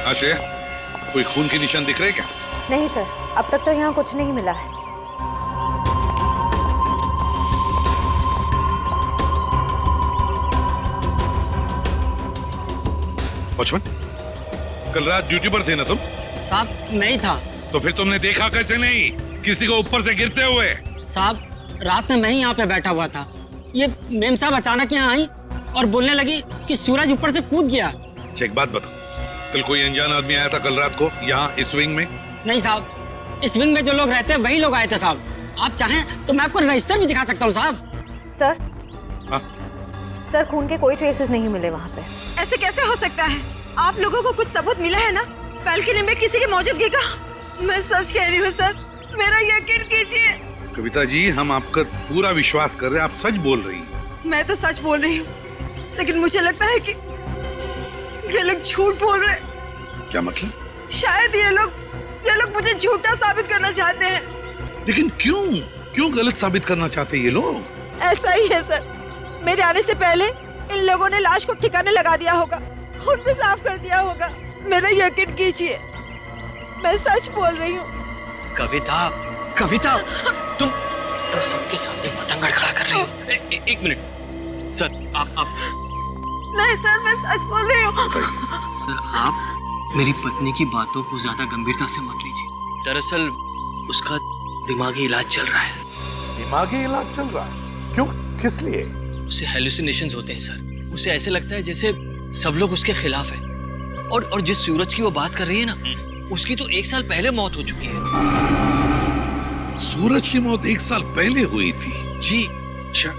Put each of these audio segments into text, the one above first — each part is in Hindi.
आश्रय, कोई खून के निशान दिख रहे क्या? नहीं सर, अब तक तो यहाँ कुछ नहीं मिला है। वॉचमैन, कल रात ड्यूटी पर थे ना तुम? साहब मैं ही था। तो फिर तुमने देखा कैसे नहीं किसी को ऊपर से गिरते हुए? साहब रात में मैं ही यहाँ पे बैठा हुआ था। ये मेम साहब अचानक यहाँ आई और बोलने लगी कि सूरज ऊपर से कूद गया। अच्छा एक बात बताओ, कल कोई अनजान आदमी आया था कल रात को यहाँ इस विंग में? नहीं साहब, इस विंग में जो लोग रहते हैं वही लोग आए थे साहब। आप चाहें तो मैं आपको रजिस्टर भी दिखा सकता हूँ साहब। सर, हाँ? सर खून के कोई ट्रेसेस नहीं मिले वहाँ पे। ऐसे कैसे हो सकता है? आप लोगों को कुछ सबूत मिला है ना बालकनी में किसी की मौजूदगी का? मैं सच कह रही हूँ सर, मेरा यकीन कीजिए। कविता जी, हम आपका पूरा विश्वास कर रहे हैं, आप सच बोल रही हैं। मैं तो सच बोल रही हूँ, लेकिन मुझे लगता है कि ये लोग झूठ बोल रहे हैं। क्या मतलब? शायद ये लोग मुझे झूठा साबित करना चाहते हैं। लेकिन क्यों गलत साबित करना चाहते हैं ये लोग? ऐसा ही है सर, मेरे आने से पहले इन लोगों ने लाश को ठिकाने लगा दिया होगा, खून भी साफ कर दिया होगा। मेरा यकीन कीजिए, मैं सच बोल रही हूँ। कविता, तुम तो सबके सामने पतंग खड़ा कर रही हो। एक मिनट सर, आप नहीं सर, मैं सच बोल रही हूँ। सर आप मेरी पत्नी की बातों को ज्यादा गंभीरता से मत लीजिए। दरअसल उसका दिमागी इलाज चल रहा है। दिमागी इलाज चल रहा है? क्यों, किस लिए? उसे हेलुसिनेशंस होते हैं सर। उसे ऐसे लगता है जैसे सब लोग उसके खिलाफ हैं। और जिस सूरज की वो बात कर रही है ना, उसकी तो 1 साल पहले मौत हो चुकी है। सूरज की मौत 1 साल पहले हुई थी? जी। अच्छा,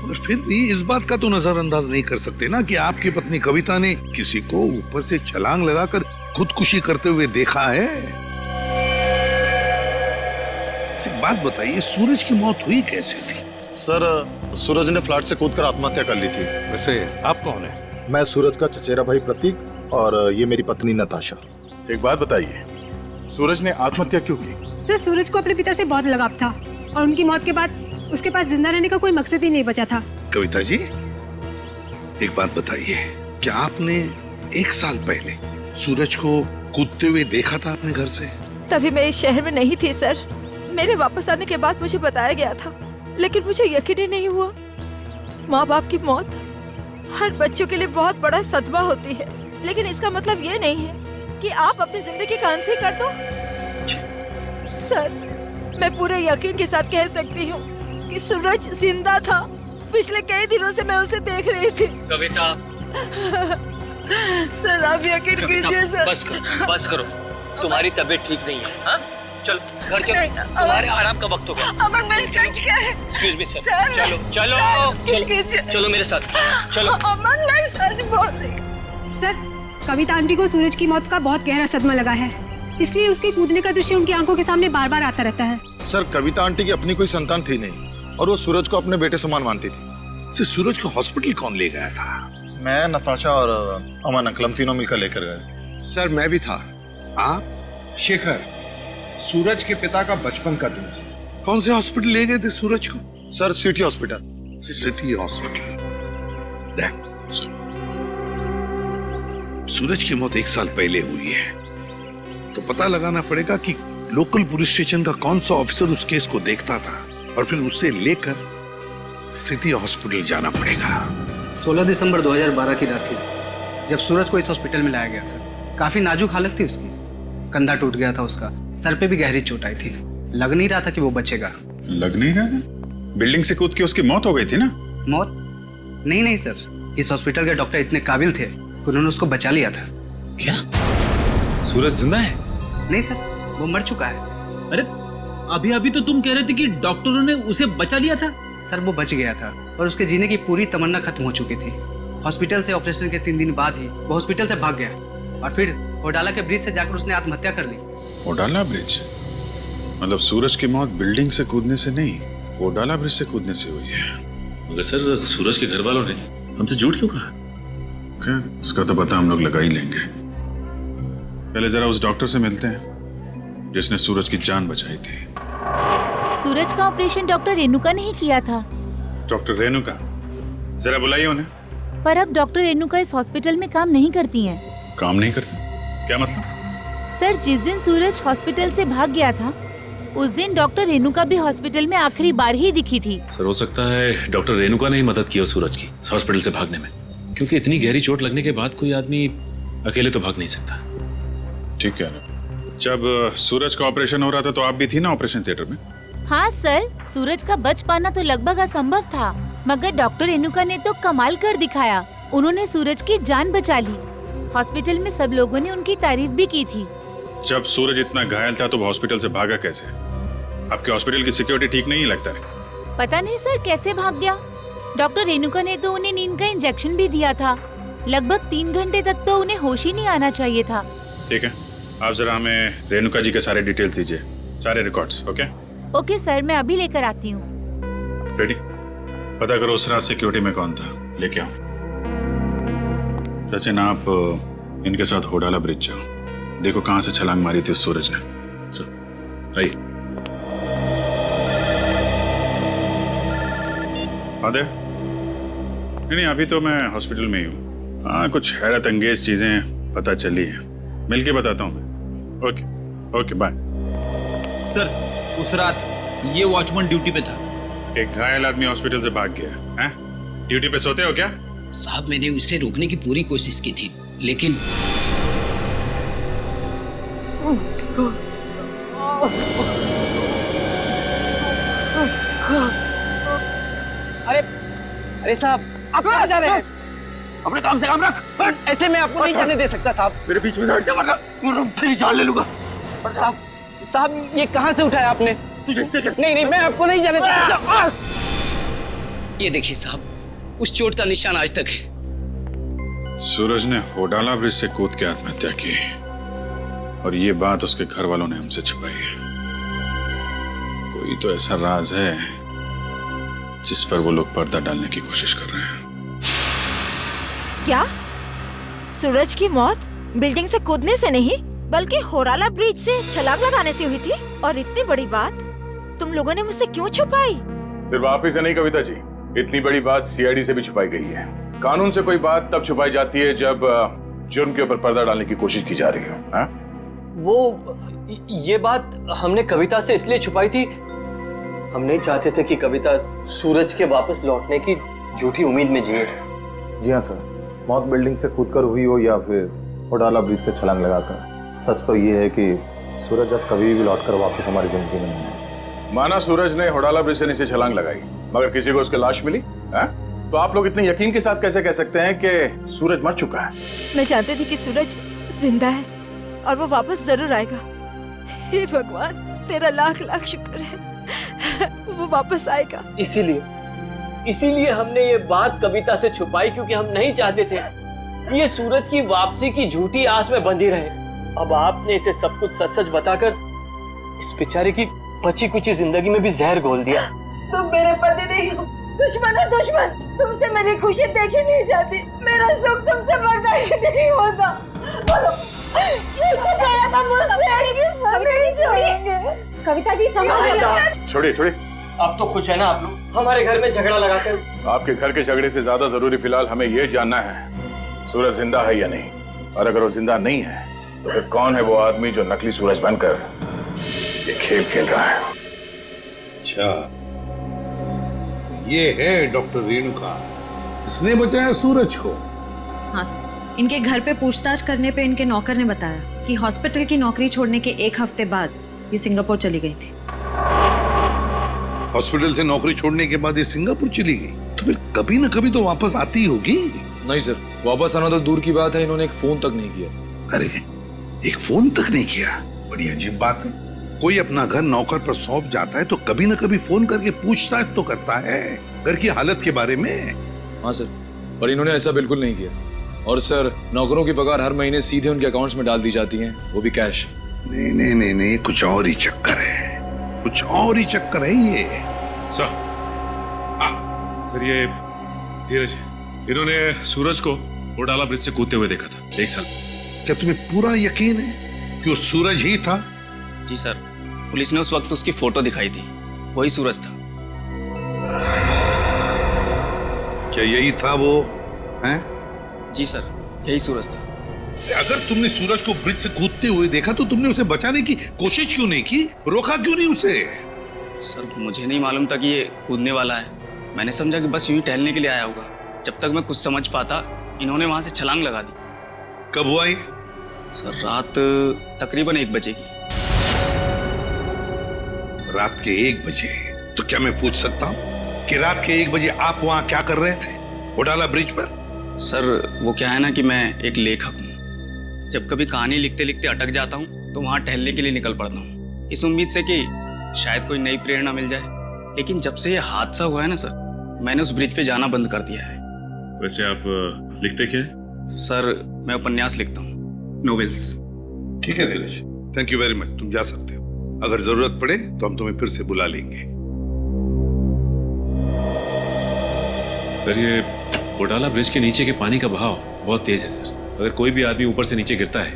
और फिर भी इस बात का तो नजरअंदाज नहीं कर सकते ना कि आपकी पत्नी कविता ने किसी को ऊपर से छलांग लगाकर खुदकुशी करते हुए देखा है। एक बात बताइए, सूरज की मौत हुई कैसे थी? सर, सूरज ने फ्लैट से कूदकर आत्महत्या कर ली थी। वैसे आप कौन है? मैं सूरज का चचेरा भाई प्रतीक और ये मेरी पत्नी नताशा। एक बात बताइए, सूरज ने आत्महत्या क्यों की? सर सूरज को अपने पिता से बहुत लगाव था और उनकी मौत के बाद उसके पास जिंदा रहने का कोई मकसद ही नहीं बचा था। कविता जी, एक बात बताइए, क्या आपने 1 साल पहले सूरज को कूदते हुए देखा था अपने घर से? तभी मैं इस शहर में नहीं थी सर। मेरे वापस आने के बाद मुझे बताया गया था, लेकिन मुझे यकीन ही नहीं हुआ। माँ बाप की मौत हर बच्चों के लिए बहुत बड़ा सदमा होती है, लेकिन इसका मतलब ये नहीं है कि आप अपनी जिंदगी का अंत ही कर दो। सर, मैं पूरे यकीन के साथ कह सकती हूँ कि सूरज जिंदा था। पिछले कई दिनों से मैं उसे देख रही थी। कविता सर आप यकीन कीजिए सर। बस करो, तुम्हारी तबीयत ठीक नहीं है। हाँ? चलो घर चलो, तुम्हारे आराम का वक्त हो गया। अमन, मैं सच क्या है? एक्सक्यूज मी सर, सर, चलो मेरे साथ चलो। अमन, मैं सच बोल रही। सर कविता आंटी को सूरज की मौत का बहुत गहरा सदमा लगा है, इसलिए उसके कूदने का दृश्य उनकी आंखों के सामने बार बार आता रहता है। सर, कविता आंटी की अपनी कोई संतान थी नहीं और वो सूरज को अपने बेटे समान मानती थी। सूरज को हॉस्पिटल कौन ले गया था? मैं, नताशा और अमन अंकल, हम तीनों मिलकर लेकर गए। सर मैं भी था। आप? शेखर, सूरज के पिता का बचपन का दोस्त। कौन से हॉस्पिटल ले गए थे सूरज को? Sir, city hospital. City hospital. Suraj की मौत 1 साल पहले हुई है, तो पता लगाना पड़ेगा कि लोकल पुलिस स्टेशन का कौन सा ऑफिसर उस केस को देखता था और फिर उससे लेकर सिटी हॉस्पिटल जाना पड़ेगा। 16 दिसंबर 2012 की रात थी जब सूरज को इस हॉस्पिटल में लाया गया था। काफी नाजुक हालत थी उसकी, कंधा टूट गया था उसका, सर पे भी गहरी चोट आई थी। लग नहीं रहा था कि वो बचेगा। लग नहीं रहा था? बिल्डिंग से कूद के उसकी मौत हो गई थी ना? मौत? नहीं सर, इस हॉस्पिटल के डॉक्टर इतने काबिल थे, उन्होंने उसको बचा लिया था। क्या सूरज जिंदा है? नहीं सर, वो मर चुका है। अरे अभी तो तुम कह रहे थे कि डॉक्टरों ने उसे बचा लिया था। सर वो बच गया था और उसके जीने की पूरी तमन्ना खत्म हो चुकी थी। हॉस्पिटल से ऑपरेशन के 3 दिन बाद ही वो हॉस्पिटल से भाग गया और फिर ओडाला के ब्रिज से जाकर उसने आत्महत्या कर ली। ओडाला ब्रिज? मतलब सूरज की मौत बिल्डिंग से कूदने से नहीं, ओडाला ब्रिज से कूदने से हुई है। मगर सर सूरज के घर वालों ने हमसे झूठ क्यों कहा? क्या, उसका तो पता हम लोग लगा ही लेंगे। पहले जरा उस डॉक्टर से मिलते हैं जिसने सूरज की जान बचाई थी। सूरज का ऑपरेशन डॉक्टर रेणुका ने ही किया था। डॉक्टर रेणुका? जरा बुलाइए उन्हें। पर अब डॉक्टर रेणुका इस हॉस्पिटल में काम नहीं करती हैं। काम नहीं करती? क्या मतलब? सर जिस दिन सूरज हॉस्पिटल से भाग गया था उस दिन डॉक्टर रेणुका भी हॉस्पिटल में आखिरी बार ही दिखी थी। सर हो सकता है डॉक्टर रेणुका ने ही मदद की हो सूरज की हॉस्पिटल से भागने में, क्योंकि इतनी गहरी चोट लगने के बाद कोई आदमी अकेले तो भाग नहीं सकता। ठीक है। जब सूरज का ऑपरेशन हो रहा था तो आप भी थी ना ऑपरेशन थिएटर में? हाँ सर, सूरज का बच पाना तो लगभग असंभव था, मगर डॉक्टर रेणुका ने तो कमाल कर दिखाया। उन्होंने सूरज की जान बचा ली। हॉस्पिटल में सब लोगों ने उनकी तारीफ भी की थी। जब सूरज इतना घायल था तो वो हॉस्पिटल से भागा कैसे? आपके हॉस्पिटल की सिक्योरिटी ठीक नहीं लगता है? पता नहीं सर कैसे भाग गया। डॉक्टर रेणुका ने तो उन्हें नींद का इंजेक्शन भी दिया था। लगभग 3 घंटे तक तो उन्हें होश ही नहीं आना चाहिए था। ठीक है, आप जरा हमें रेणुका जी के सारे डिटेल्स दीजिए, सारे रिकॉर्ड्स। ओके सर, मैं अभी लेकर आती हूँ। रेडी? पता करो उस रात सिक्योरिटी में कौन था, लेके आओ। सचिन आप इनके साथ होडाला ब्रिज जाओ, देखो कहां से छलांग मारी थी उस सूरज ने। सर आइए। आदे? नहीं अभी तो मैं हॉस्पिटल में ही हूँ। हाँ कुछ हैरत अंगेज चीजें पता चली है, मिलके बताता हूँ मैं। Okay bye. सर उस रात ये वॉचमैन ड्यूटी पे था। एक घायल आदमी हॉस्पिटल से भाग गया है? ड्यूटी पे सोते हो क्या? साहब मैंने उसे रोकने की पूरी कोशिश की थी, लेकिन अरे साहब आप कहाँ जा रहे हैं? अपने काम से काम रख। ऐसे मैं आपको नहीं जाने दे सकता साहब। मेरे बीच में बैठ जा वरना फिर जान ले लूंगा। और साहब ये कहाँ से उठाया आपने? नहीं मैं आपको नहीं जाने दे सकता। ये देखिए साहब, उस चोट का निशान आज तक है। सूरज ने होडाला ब्रिज से कूद के आत्महत्या की और ये बात उसके घर वालों ने हमसे छुपाई है। कोई तो ऐसा राज है जिस पर वो लोग पर्दा डालने की कोशिश कर रहे हैं। क्या सूरज की मौत बिल्डिंग से कूदने से नहीं बल्कि होराला ब्रिज से छलांग लगाने से हुई थी? और इतनी बड़ी बात तुम लोगों ने मुझसे क्यों छुपाई? सिर्फ आप ही से नहीं कविता जी, इतनी बड़ी बात सीआईडी से भी छुपाई गई है। कानून से कोई बात तब छुपाई जाती है जब जुर्म के ऊपर पर्दा डालने की कोशिश की जा रही हो। हाँ? वो ये बात हमने कविता से इसलिए छुपाई थी, हम नहीं चाहते थे कि कविता सूरज के वापस लौटने की झूठी उम्मीद में जिए। जी हाँ सर, मौत बिल्डिंग से कूदकर हुई हो या फिर होडाला ब्रिज से छलांग लगाकर। सच तो ये है कि सूरज अब कभी भी लौटकर वापस हमारी जिंदगी में नहीं आया। माना सूरज ने होडाला ब्रिज से नीचे छलांग लगाई, मगर किसी को उसकी लाश मिली? तो आप लोग इतने यकीन के साथ कैसे कह सकते हैं कि सूरज मर चुका है? मैं जानती थी कि सूरज जिंदा है और वो वापस जरूर आएगा। हे भगवान, तेरा लाख लाख शुक्र है, वो वापस आएगा। इसीलिए हमने ये बात कविता से छुपाई, क्योंकि हम नहीं चाहते थे कि ये सूरज की वापसी की झूठी आस में बंधी रहे। अब आपने इसे सब कुछ सच सच बताकर इस बेचारे की बची कुची जिंदगी में भी जहर घोल दिया। तुम मेरे पति नहीं हो, दुश्मन है दुश्मन। तुमसे मेरी खुशी देखी नहीं जाती, मेरा सुख तुमसे बर्दाश्त नहीं होता। छुपाया था मुझसे। कविता जी संभालिए। छोड़िए। अब तो खुश है ना आप लोग हमारे घर में झगड़ा लगाकर? आपके घर के झगड़े से ज्यादा जरूरी फिलहाल हमें यह जानना है सूरज जिंदा है या नहीं। और अगर वो जिंदा नहीं है तो फिर कौन है वो आदमी जो नकली सूरज बनकर ये खेल खेल रहा है? अच्छा, ये है डॉक्टर रेणुका, इसने बचाया सूरज को। हाँ सर, इनके घर पे पूछताछ करने पे इनके नौकर ने बताया कि हॉस्पिटल की नौकरी छोड़ने के 1 हफ्ते बाद ये सिंगापुर चली गई थी। हॉस्पिटल से नौकरी छोड़ने के बाद ये सिंगापुर चली गई, तो फिर कभी न कभी तो वापस आती होगी। नहीं सर, वापस आना तो दूर की बात है, इन्होंने एक फोन तक नहीं किया। अरे, एक फोन तक नहीं किया? बड़ी अजीब बात है। कोई अपना घर नौकर पर सौंप जाता है तो कभी न कभी फोन करके पूछताछ तो करता है घर की हालत के बारे में। हाँ सर, पर इन्होंने ऐसा बिल्कुल नहीं किया। और सर, नौकरों की पगार हर महीने सीधे उनके अकाउंट्स में डाल दी जाती है, वो भी कैश। नहीं, कुछ और ही चक्कर है, कुछ और ही चक्कर है ये। सर ये धीरज, इन्होंने सूरज को होडाला ब्रिज से कूदते हुए देखा था 1 साल। क्या तुम्हें पूरा यकीन है कि वो सूरज ही था? जी सर, पुलिस ने उस वक्त उसकी फोटो दिखाई थी, वही सूरज था। क्या यही था वो? हैं? जी सर, यही सूरज था। अगर तुमने सूरज को ब्रिज से कूदते हुए देखा तो तुमने उसे बचाने की कोशिश क्यों नहीं की? रोका क्यों नहीं उसे? सर मुझे नहीं मालूम था कि ये कूदने वाला है। मैंने समझा कि बस यूं ही टहलने के लिए आया होगा। जब तक मैं कुछ समझ पाता इन्होंने वहां से छलांग लगा दी। कब हुआ ये? सर रात तकरीबन 1 बजे की। रात के 1 बजे? तो क्या मैं पूछ सकता हूँ कि रात के 1 बजे आप वहां क्या कर रहे थे ओडाला ब्रिज पर? सर वो क्या है ना कि मैं एक लेखक हूँ। जब कभी कहानी लिखते लिखते अटक जाता हूँ तो वहाँ टहलने के लिए निकल पड़ता हूँ, इस उम्मीद से कि शायद कोई नई प्रेरणा मिल जाए। लेकिन जब से ये हादसा हुआ है ना सर, मैंने उस ब्रिज पे जाना बंद कर दिया है। वैसे आप लिखते क्या है? सर मैं उपन्यास लिखता हूँ, नोवेल्स। ठीक है धीरज, थैंक यू वेरी मच। तुम जा सकते हो। अगर जरूरत पड़े तो हम तुम्हें फिर से बुला लेंगे। सर ये ओडाला ब्रिज के नीचे के पानी का बहाव बहुत तेज है सर। अगर कोई भी आदमी ऊपर से नीचे गिरता है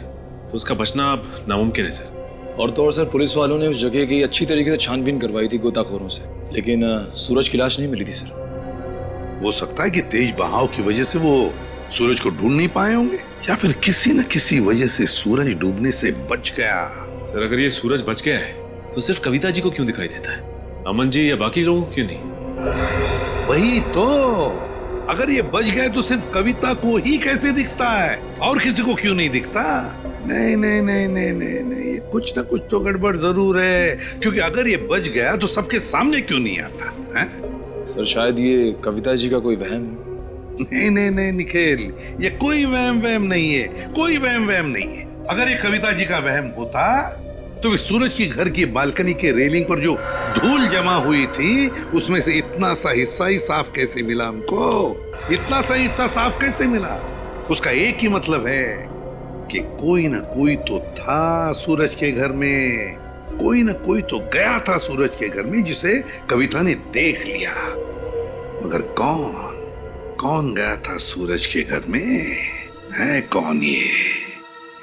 तो उसका बचना अब नामुमकिन है सर। और तो और सर पुलिस वालों ने उस जगह की अच्छी तरीके से छानबीन करवाई थी गोताखोरों से, लेकिन सूरज की लाश नहीं मिली थी सर। हो सकता है कि तेज बहाव की वजह से वो सूरज को ढूंढ नहीं पाए होंगे, या फिर किसी न किसी वजह से सूरज डूबने से बच गया। सर अगर ये सूरज बच गया है तो सिर्फ कविता जी को क्यों दिखाई देता है? अमन जी या बाकी लोगों को क्यों नहीं? वही तो, अगर ये बच गए तो सिर्फ कविता को ही कैसे दिखता है और किसी को क्यों नहीं दिखता? नहीं नहीं नहीं नहीं नहीं नहीं, कुछ ना कुछ तो गड़बड़ जरूर है, क्योंकि अगर ये बच गया तो सबके सामने क्यों नहीं आता है? सर शायद ये कविता जी का कोई वहम। नहीं नहीं नहीं निखिल, ये कोई वहम नहीं है, कोई वहम नहीं है। अगर ये कविता जी का वहम होता तो सूरज की घर की बालकनी के रेलिंग पर जो धूल जमा हुई थी उसमें से इतना सा हिस्सा ही साफ कैसे मिला हमको? इतना सा हिस्सा साफ कैसे मिला? उसका एक ही मतलब है कि कोई ना कोई तो था सूरज के घर में, कोई ना कोई तो गया था सूरज के घर में जिसे कविता ने देख लिया। मगर कौन गया था सूरज के घर में? है कौन ये?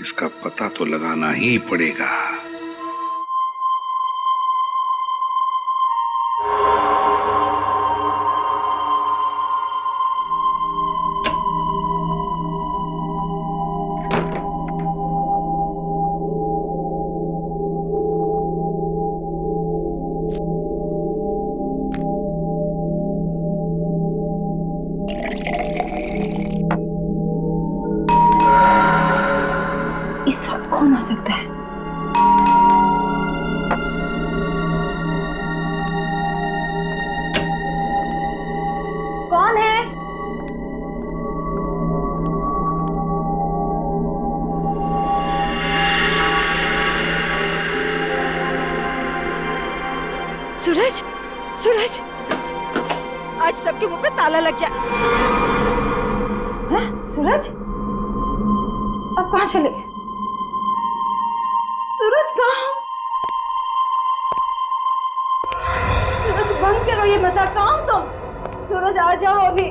इसका पता तो लगाना ही पड़ेगा। इस वक्त कौन हो सकता है? कौन है? सूरज, सूरज, आज सबके मुंह पे ताला लग जाए। हाँ, सूरज, अब कहाँ चले गए? सूरज कहाँ? सूरज बंद करो ये मजाक, कहाँ हो तुम? सूरज आ जाओ अभी।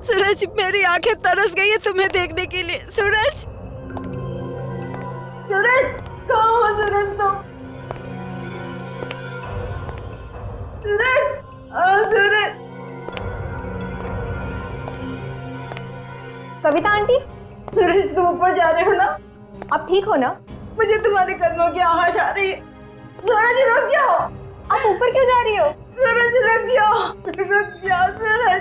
सूरज मेरी आंखें तरस गई है तुम्हें देखने के लिए। सूरज, सूरज कहाँ हो सूरज तुम? सूरज, सूरज। कविता आंटी, सूरज तुम ऊपर जा रहे हो ना? आप ठीक हो ना? मुझे तुम्हारे कदमों की आवाज आ रही है। सूरज रुक जाओ। आप ऊपर क्यों जा रही हो? सूरज रुक जाओ, रुक जाओ सूरज।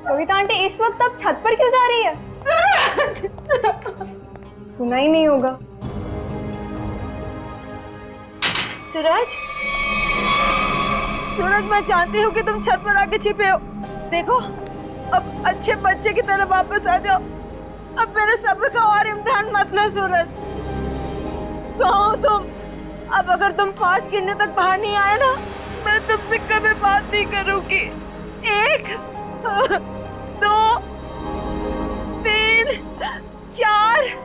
कविता आंटी इस वक्त आप छत पर क्यों जा रही है? सूरज, सुना ही नहीं होगा। सूरज, सूरज मैं जानती हूँ कि तुम छत पर आके छिपे हो। देखो अब अच्छे बच्चे की तरह वापस आ जाओ। अब मेरे सब्र का और इम्तिहान मत लो सूरज। कहाँ हो तुम? अब अगर तुम 5 गिनने तक बाहर नहीं आए ना, मैं तुमसे कभी बात नहीं करूंगी। 1, 2, 3, 4।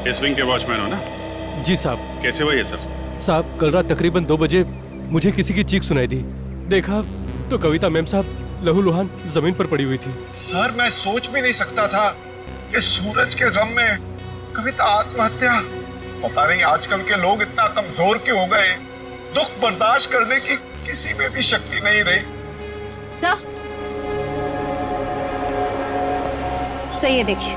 इस विंग के वॉचमैन हो ना? जी साहब। कैसे हुआ ये सब? साहब कल रात तकरीबन 2 बजे मुझे किसी की चीख सुनाई दी। देखा तो कविता मैम साहब लहूलुहान जमीन पर पड़ी हुई थी। सर मैं सोच भी नहीं सकता था कि सूरज के गम में कविता आत्महत्या। पता नहीं आजकल के लोग इतना कमजोर क्यों हो गए। दुख बर्दाश्त करने की किसी में भी शक्ति नहीं रही। सर ये देखिए।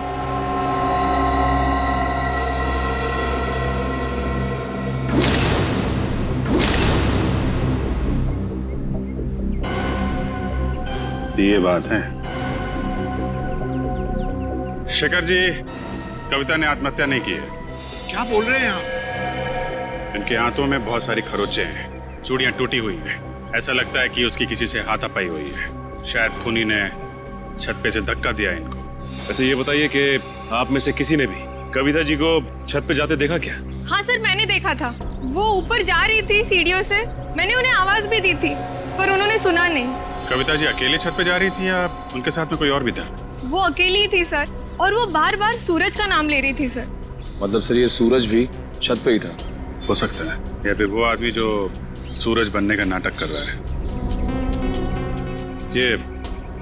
ये बात है। शेखर जी, कविता ने आत्महत्या नहीं की है। क्या बोल रहे हैं आप? इनके हाथों में बहुत सारी खरोंचे हैं, चूड़ियां टूटी हुई हैं। ऐसा लगता है कि उसकी किसी से हाथापाई हुई है। शायद खूनी ने छत पे से धक्का दिया इनको। वैसे ये बताइए कि आप में से किसी ने भी कविता जी को छत पे जाते देखा क्या? हाँ सर, मैंने देखा था। वो ऊपर जा रही थी सीढ़ियों से। मैंने उन्हें आवाज भी दी थी पर उन्होंने सुना नहीं। कविता जी अकेले छत पे जा रही थी या उनके साथ में कोई और भी था? वो अकेली ही थी सर, और वो बार बार सूरज का नाम ले रही थी सर। मतलब सर ये सूरज भी छत पे ही था? हो सकता है, या फिर वो आदमी जो सूरज बनने का नाटक कर रहा है। ये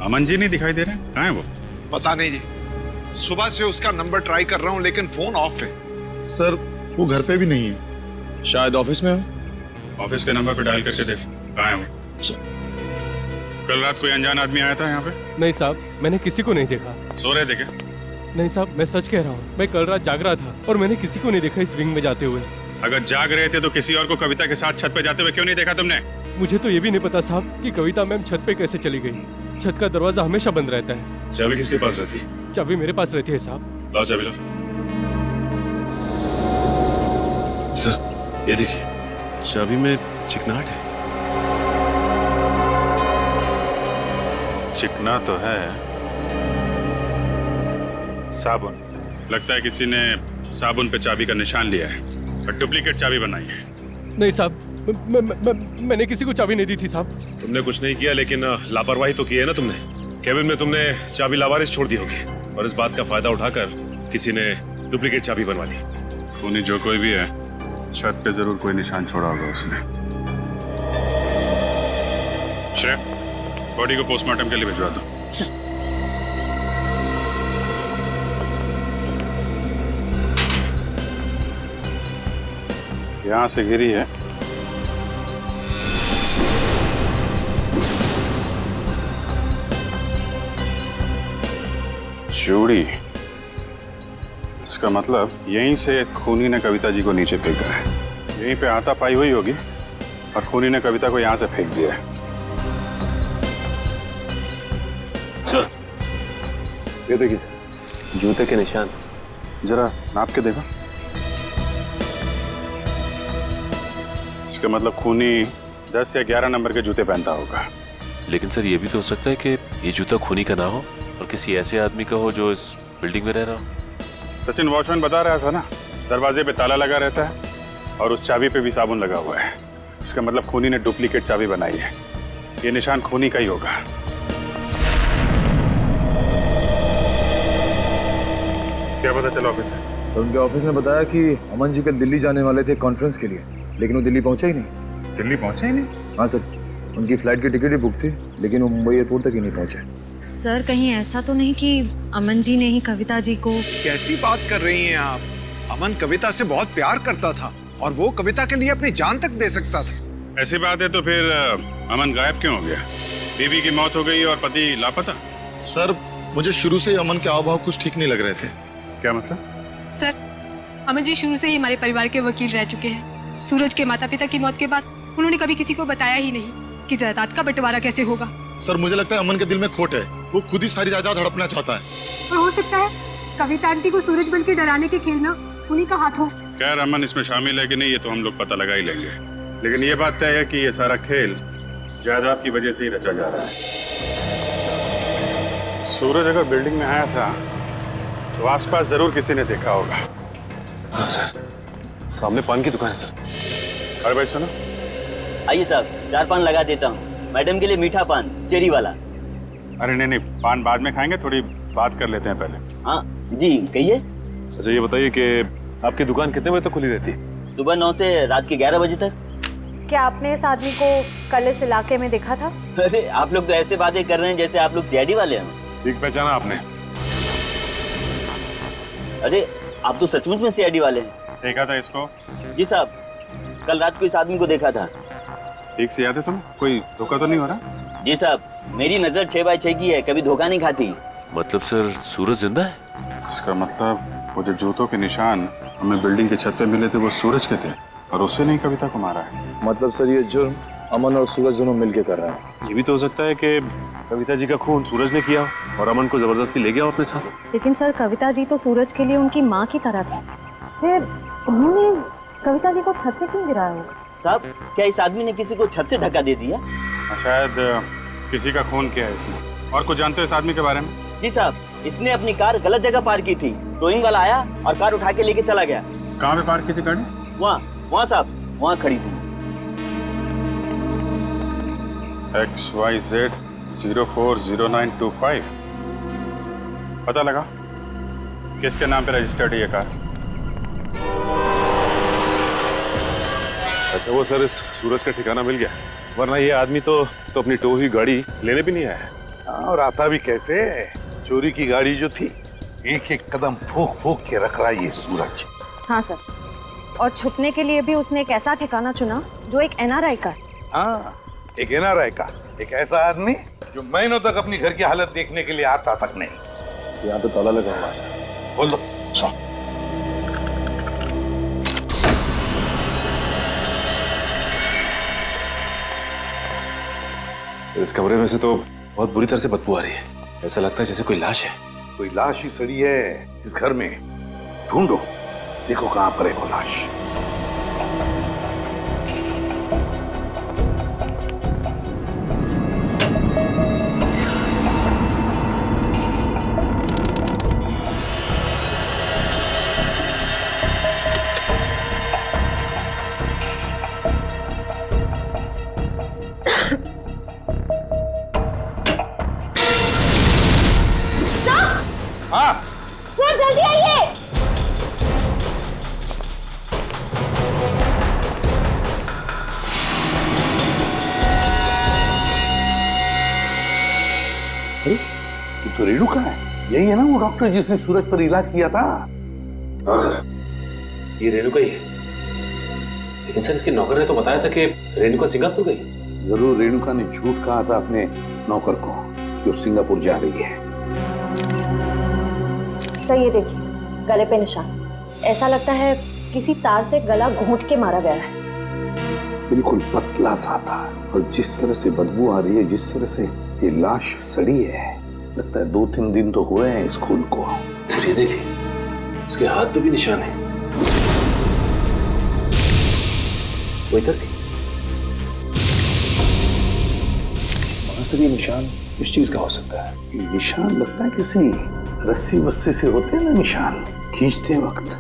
अमन जी नहीं दिखाई दे रहे? कहाँ है वो? पता नहीं जी, सुबह से उसका नंबर ट्राई कर रहा हूँ लेकिन फोन ऑफ है। सर वो घर पे भी नहीं है। शायद ऑफिस में हो। ऑफिस के नंबर पे डायल करके देख, कहाँ है वो? कल रात कोई अनजान आदमी आया था यहाँ पे? नहीं साहब, मैंने किसी को नहीं देखा। सो रहे थे क्या? नहीं साहब, मैं सच कह रहा हूँ। मैं कल रात जाग रहा था और मैंने किसी को नहीं देखा इस विंग में जाते हुए। अगर जाग रहे थे तो किसी और को कविता के साथ छत पे जाते हुए क्यों नहीं देखा तुमने? मुझे तो ये भी नहीं पता साहब कि कविता मैम छत पे कैसे चली गई। छत का दरवाजा हमेशा बंद रहता है। चाबी किसके पास रहती है? चाबी मेरे पास रहती है साहब। लाओ चाबी लाओ। सर ये देखिए, चाबी में चिकनाहट है। चिकना तो है। साबुन, लगता है किसी ने साबुन पे चाबी का निशान लिया है और डुप्लीकेट चाबी बनाई है। नहीं साहब, मैंने किसी को चाबी नहीं दी थी साहब। तुमने कुछ नहीं किया, लेकिन लापरवाही तो की है ना तुमने। केबिन में तुमने चाबी लावारिस छोड़ दी होगी और इस बात का फायदा उठाकर किसी ने डुप्लीकेट चाबी बनवा ली। खूनी जो कोई भी है, छत पे जरूर कोई निशान छोड़ा होगा उसने। श्रेया, बॉडी को पोस्टमार्टम के लिए भिजवा दो। यहां से गिरी है। चूड़ी, इसका मतलब यहीं से खूनी ने कविता जी को नीचे फेंका है। यहीं पे हाथापाई हुई होगी और खूनी ने कविता को यहां से फेंक दिया है। ये देखिए सर, जूते के निशान। जरा नाप के देखो। इसका मतलब खूनी 10 या 11 नंबर के जूते पहनता होगा। लेकिन सर ये भी तो हो सकता है कि ये जूता खूनी का ना हो और किसी ऐसे आदमी का हो जो इस बिल्डिंग में रह रहा हो। सचिन वॉचमैन बता रहा था ना, दरवाजे पे ताला लगा रहता है और उस चाबी पे भी साबुन लगा हुआ है। इसका मतलब खूनी ने डुप्लीकेट चाबी बनाई है। ये निशान खूनी का ही होगा। क्या पता चला ऑफिसर? सर उनके ऑफिस ने बताया कि अमन जी कल दिल्ली जाने वाले थे कॉन्फ्रेंस के लिए, लेकिन वो दिल्ली पहुंचे ही नहीं। दिल्ली पहुंचे ही नहीं? हाँ सर, उनकी फ्लाइट की टिकट ही बुक थी, लेकिन वो मुंबई एयरपोर्ट तक ही नहीं पहुंचे। सर कहीं ऐसा तो नहीं कि अमन जी ने ही कविता जी को? कैसी बात कर रही हैं आप? अमन कविता से बहुत प्यार करता था और वो कविता के लिए अपनी जान तक दे सकता था। ऐसी बात है तो फिर अमन गायब क्यों हो गया? बीवी की मौत हो गई और पति लापता? सर मुझे शुरू से ही अमन के हाव भाव कुछ ठीक नहीं लग रहे थे। क्या मतलब? सर अमन जी शुरू से ही हमारे परिवार के वकील रह चुके हैं। सूरज के माता पिता की मौत के बाद उन्होंने कभी किसी को बताया ही नहीं कि जायदाद का बंटवारा कैसे होगा। सर मुझे लगता है अमन के दिल में खोट है, वो खुद ही सारी जायदाद हड़पना चाहता है। और हो सकता है कविता आंटी को सूरज बन के डराने के खेल में उन्हीं का हाथ हो। खैर अमन इसमें शामिल है कि नहीं ये तो हम लोग पता लगा ही लेंगे, लेकिन ये बात तय है कि ये सारा खेल जायदाद की वजह से ही रचा जा रहा है। सूरज अगर बिल्डिंग में आया था तो आसपास जरूर किसी ने देखा होगा। हाँ सर, सामने पान की दुकान है सर। अरे भाई सुनो, आइए साहब, 4 पान लगा देता हूँ। मैडम के लिए मीठा पान, चेरी वाला। अरे नहीं, पान बाद में खाएंगे, थोड़ी बात कर लेते हैं पहले। हाँ जी कहिए। अच्छा ये बताइए कि आपकी दुकान कितने बजे तक खुली रहती है? सुबह 9 से रात के 11 बजे तक। क्या आपने इस आदमी को कल इस इलाके में देखा था? अरे आप लोग तो ऐसे बातें कर रहे हैं जैसे आप लोग सीआईडी वाले हैं। ठीक पहचाना आपने? अरे आप तो सचमुच में सीआईडी वाले हैं। देखा था इसको? जी साहब, कल रात को इस आदमी को देखा था। ठीक से याद है तुम्हें? कोई धोखा तो नहीं हो रहा? जी साहब, मेरी नजर 6x6 की है, कभी धोखा नहीं खाती। मतलब सर सूरज जिंदा है? इसका मतलब वो जो जूतों के निशान हमें बिल्डिंग की छत पे मिले थे वो सूरज के थे और उससे नहीं कविता को मारा है। मतलब सर ये जुर्म अमन और सूरज दोनों मिलके कर रहे हैं। ये भी तो हो सकता है कि कविता जी का खून सूरज ने किया और अमन को जबरदस्ती ले गया अपने साथ। लेकिन सर कविता जी तो सूरज के लिए उनकी माँ की तरह थी, फिर उन्होंने कविता जी को छत से क्यों गिराया होगा? साहब, क्या इस आदमी ने किसी को छत से धक्का दे दिया? शायद किसी का खून किया है इसने। और कुछ जानते हो इस आदमी के बारे में? जी साहब, इसने अपनी कार गलत जगह पार्क की थी। टोइंग वाला आया और कार उठा के लेके चला गया। कहाँ पे पार्क की थी गाड़ी? वहाँ साहब, वहाँ खड़ी थी। XYZ 040925। पता लगा किसके नाम पे रजिस्टर्ड है ये कार? अच्छा वो सर इस सूरज का ठिकाना मिल गया, वरना ये आदमी तो अपनी टो हुई गाड़ी लेने भी नहीं आया है। और आता भी कहते चोरी की गाड़ी जो थी एक एक कदम फूक फूक के रख रहा है ये सूरज। हाँ सर, और छुपने के लिए भी उसने एक ऐसा ठिकाना चुना जो एक NRI का। हाँ, एक NRI का, एक ऐसा आदमी जो महीनों तक अपनी घर की हालत देखने के लिए आता तक नहीं। यहाँ पे ताला लगा हुआ है। खोल दो। इस कमरे में से तो बहुत बुरी तरह से बदबू आ रही है। ऐसा लगता है जैसे कोई लाश है। कोई लाश ही सड़ी है इस घर में। ढूंढो, देखो कहाँ पर है वो लाश। हाँ सर जल्दी आइए। अरे ये तो रेणु का है। यही है ना वो डॉक्टर जिसने सूरज पर इलाज किया था? हाँ सर, ये रेणुका ही है। लेकिन सर इसके नौकर ने तो बताया था कि रेणुका सिंगापुर गई। जरूर रेणुका ने झूठ कहा था अपने नौकर को कि वो सिंगापुर जा रही है। सर ये देखिए, गले पे निशान। ऐसा लगता है किसी तार से गला घोंट के मारा गया है। बिल्कुल पतला सा था, और जिस तरह से बदबू आ रही है, जिस तरह से ये लाश सड़ी है, लगता है 2-3 दिन तो हुए हैं इस खून को। सर ये देखिए, उसके हाथ पे भी निशान है। वो इधर भी। सर ये निशान इस चीज का हो सकता है। ये निशान लगता है किसी रस्सी वस्सी से होते हैं ना निशान, खींचते वक्त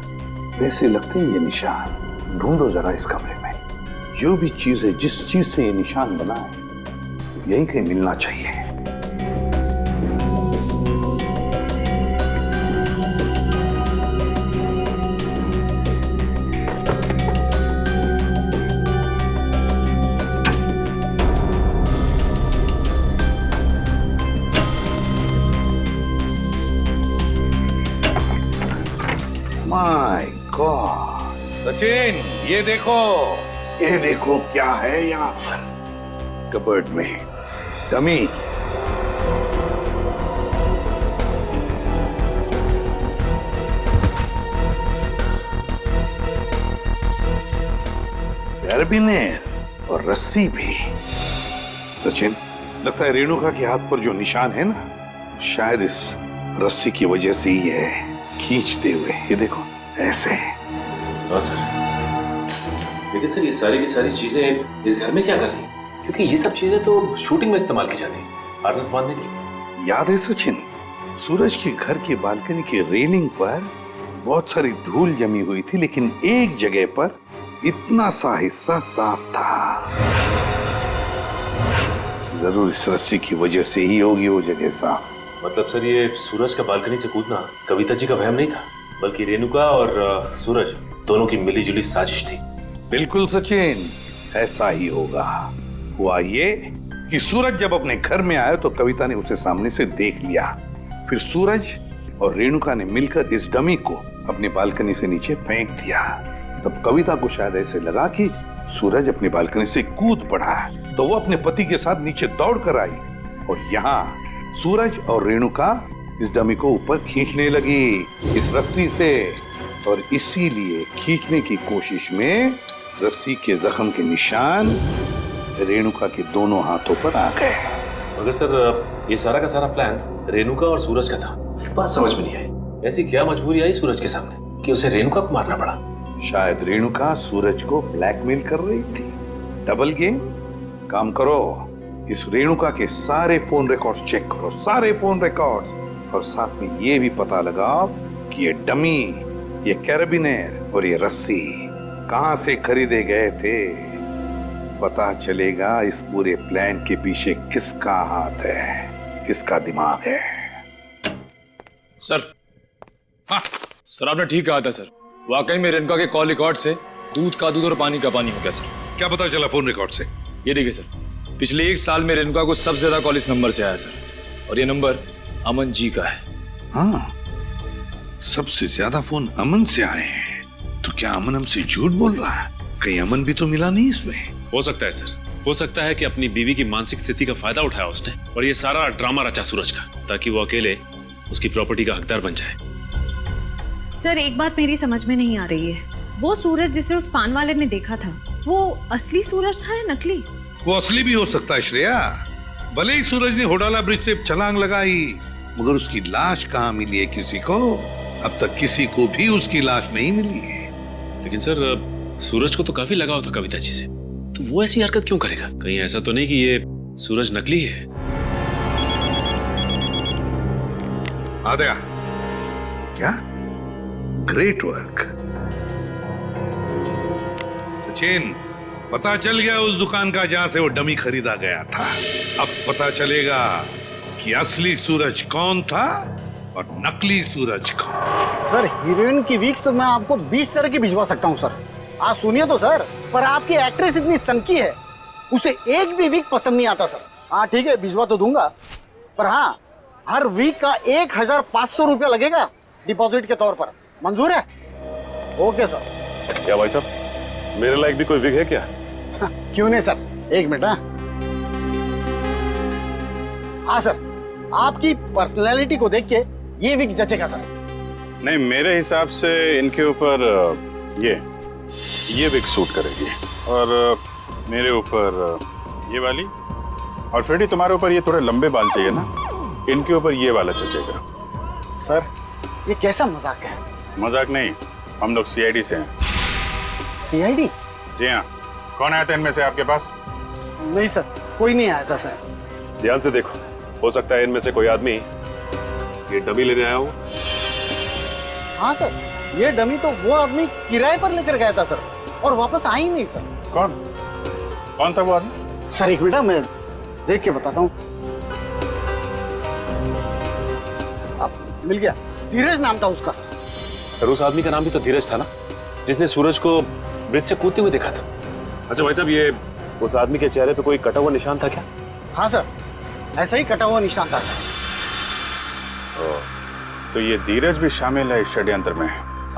वैसे लगते हैं ये निशान। ढूंढो जरा इस कमरे में, जो भी चीज है, जिस चीज से ये निशान बना है, यही कहीं मिलना चाहिए। माय गॉड, सचिन ये देखो क्या है यहाँ पर कबर्ड में। डमी। कैरबिनेर और रस्सी भी। सचिन, लगता है रेणुका के हाथ पर जो निशान है ना, शायद इस रस्सी की वजह से ही है, खींचते हुए। ये देखो ऐसे। हाँ सर, लेकिन सर ये सारी की सारी चीजें इस घर में क्या कर रही हैं? क्योंकि ये सब चीजें तो शूटिंग में इस्तेमाल की जाती है, हार्नेस बांधने के लिए। याद है सचिन, सूरज के घर की बालकनी के रेलिंग पर बहुत सारी धूल जमी हुई थी, लेकिन एक जगह पर इतना सा हिस्सा साफ था। जरूर इस रस्सी की वजह से ही होगी वो जगह साफ। मतलब सर ये सूरज का बालकनी से कूदना कविता जी का वहम नहीं था, बल्कि रेणुका और सूरज दोनों की मिलीजुली साजिश थी। बिल्कुल सचिन, ऐसा ही होगा। हुआ ये कि सूरज जब अपने घर में आया तो कविता ने उसे सामने से देख लिया। फिर सूरज और रेणुका ने मिलकर इस डमी को अपनी बालकनी से नीचे फेंक दिया। तब कविता को शायद ऐसे लगा कि सूरज अपनी बालकनी से कूद पड़ा, तो वो अपने पति के साथ नीचे दौड़ कर आई और यहाँ सूरज और रेणुका इस डमी को ऊपर खींचने लगी इस रस्सी से, और इसीलिए खींचने की कोशिश में रस्सी के जख्म के निशान रेणुका के दोनों हाथों पर आ गए। मगर सर, ये सारा का सारा प्लान रेणुका और सूरज का था। एक बात समझ में नहीं आई, ऐसी क्या मजबूरी आई सूरज के सामने कि उसे रेणुका को मारना पड़ा? शायद रेणुका सूरज को ब्लैकमेल कर रही थी। Double game. काम करो, इस रेणुका के सारे फोन रिकॉर्ड्स चेक करो, सारे फोन रिकॉर्ड्स, और साथ में ये भी पता लगाओ कि ये डमी, ये कैरेबिनेर और ये रस्सी कहां से खरीदे गए थे। पता चलेगा इस पूरे प्लान के पीछे किसका हाथ है, किसका दिमाग है। सर, हाँ सर, आपने ठीक कहा था सर। वाकई में रेणुका के कॉल रिकॉर्ड से दूध का दूध और पानी का पानी हो गया सर। क्या पता चला फोन रिकॉर्ड से? ये देखिए सर, पिछले 1 साल में रेणुका को सबसे ज्यादा कॉल इस नंबर से आया सर, और ये नंबर अमन जी का है। हाँ, सबसे ज्यादा फोन अमन से आए हैं। तो क्या अमन हमसे झूठ बोल रहा है? कहीं अमन भी तो मिला नहीं इसमें? हो सकता है सर, हो सकता है कि अपनी बीवी की मानसिक स्थिति का फायदा उठाया उसने और ये सारा ड्रामा रचा सूरज का, ताकि वो अकेले उसकी प्रॉपर्टी का हकदार बन जाए। सर, एक बात मेरी समझ में नहीं आ रही है, वो सूरज जिसे उस पान वाले ने देखा था, वो असली सूरज था या नकली? वो असली भी हो सकता है श्रेया। भले ही सूरज ने होडाला ब्रिज से छलांग लगाई, मगर उसकी लाश कहाँ मिली है किसी को? अब तक किसी को भी उसकी लाश नहीं मिली है। लेकिन सर, सूरज को तो काफी लगाव था कविता जी से, तो वो ऐसी हरकत क्यों करेगा? कहीं ऐसा तो नहीं कि ये सूरज नकली है? आद्या, क्या? Great work Sachin. पता चल गया उस दुकान का जहां से वो डमी खरीदा गया था। अब पता चलेगा कि असली सूरज कौन था और नकली सूरज कौन। सर, हीरोइन की वीक्स तो मैं आपको 20 तरह की भिजवा सकता हूँ सर। आप सुनिए तो सर, पर आपकी एक्ट्रेस इतनी सनकी है, उसे एक भी वीक पसंद नहीं आता सर। हाँ ठीक है, भिजवा तो दूंगा, पर हाँ, हर वीक का 1500 रुपया लगेगा डिपॉजिट के तौर पर। मंजूर है? Okay sir. क्या भाई साहब, मेरे लायक भी कोई विग है क्या? हाँ, क्यों नहीं सर, 1 मिनट। हाँ सर, आपकी पर्सनैलिटी को देख के ये विग जचेगा सर। नहीं, मेरे हिसाब से इनके ऊपर ये विग सूट करेगी, और मेरे ऊपर ये वाली, और फ्रेडी तुम्हारे ऊपर ये थोड़े लंबे बाल चाहिए ना, इनके ऊपर ये वाला जचेगा। सर, ये कैसा मजाक है? मजाक नहीं, हम लोग सीआईडी से हैं। सीआईडी? जी हाँ। कौन आया था इनमें से आपके पास? नहीं सर, कोई नहीं आया था सर। ध्यान से देखो, हो सकता है इनमें से कोई आदमी ये डमी लेने आया हो। हाँ सर, ये डमी तो वो आदमी किराए पर लेकर गया था सर, और वापस आ ही नहीं सर। कौन था वो आदमी? सर एक मिनट, मैं देख के बताता हूँ। अब मिल गया, धीरज नाम था उसका सर। सर, उस आदमी का नाम भी तो धीरज था ना, जिसने सूरज को ब्रिज से कूदते हुए देखा था। अच्छा भाई साहब, ये उस आदमी के चेहरे पे कोई कटा हुआ निशान था क्या? हाँ सर, ऐसा ही कटा हुआ निशान था सर। तो ये धीरज भी शामिल है इस षड्यंत्र में,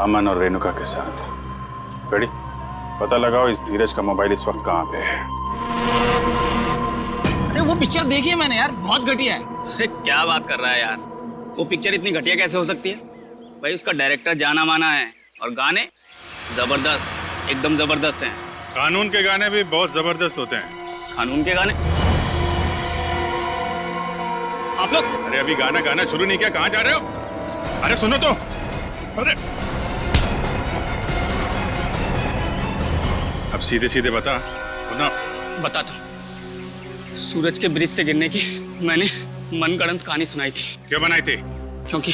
अमन और रेणुका के साथ। रेडी? पता लगाओ इस धीरज का मोबाइल इस वक्त कहाँ पे है। अरे वो पिक्चर देखी है मैंने यार, बहुत घटिया है। अरे क्या बात कर रहा है यार, वो पिक्चर इतनी घटिया कैसे हो सकती है? भाई उसका डायरेक्टर जाना माना है, और गाने जबरदस्त, एकदम जबरदस्त हैं। कानून के गाने भी बहुत जबरदस्त होते हैं। कानून के गाने? आप लोग, अरे अभी गाना शुरू नहीं किया, कहाँ जा रहे हो? अरे सुनो तो। अरे अब सीधे सीधे बता। सूरज के ब्रिज से गिरने की मैंने मनगढ़ंत कहानी सुनाई थी। क्यों बनाई थी? क्योंकि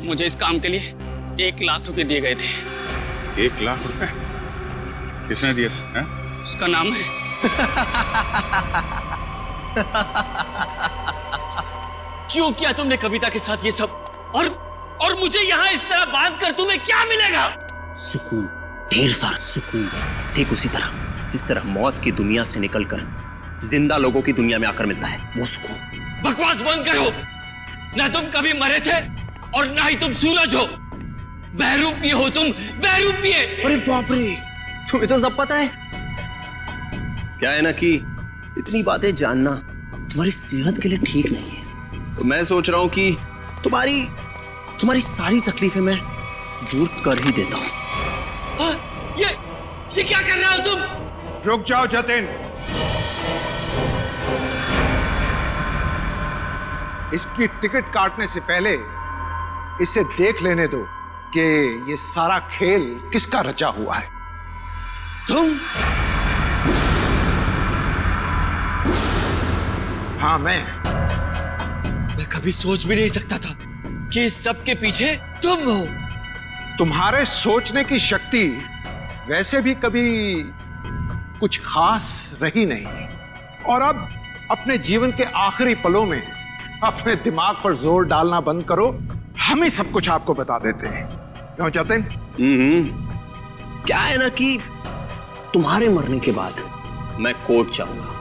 मुझे इस काम के लिए 1 लाख रुपए दिए गए थे। 1 लाख रुपए? किसने दिए थे? उसका नाम है क्यों किया तुमने कविता के साथ ये सब? और और मुझे यहाँ इस तरह बांध कर तुम्हें क्या मिलेगा? सुकून, ढेर सारा सुकून। ठीक उसी तरह जिस तरह मौत की दुनिया से निकलकर जिंदा लोगों की दुनिया में आकर मिलता है, वो सुकून। बकवास बंद करो। ना तुम कभी मरे थे और ना ही तुम सूरज हो। बहरूपिये हो तुम, बहरूपिये। अरे बाप रे, तुम्हें तो सब पता है। क्या है ना कि इतनी बातें जानना तुम्हारी सेहत के लिए ठीक नहीं है। तो मैं सोच रहा हूं कि तुम्हारी सारी तकलीफें मैं दूर कर ही देता हूं। ये क्या कर रहे हो तुम? रुक जाओ जतिन। इसकी टिकट काटने से पहले इसे देख लेने दो कि ये सारा खेल किसका रचा हुआ है। तुम? हाँ, मैं कभी सोच भी नहीं सकता था कि इस सब के पीछे तुम हो। तुम्हारे सोचने की शक्ति वैसे भी कभी कुछ खास रही नहीं, और अब अपने जीवन के आखिरी पलों में अपने दिमाग पर जोर डालना बंद करो। हम ही सब कुछ आपको बता देते हैं। क्यों जतिन? क्या है ना कि तुम्हारे मरने के बाद मैं कोर्ट जाऊंगा,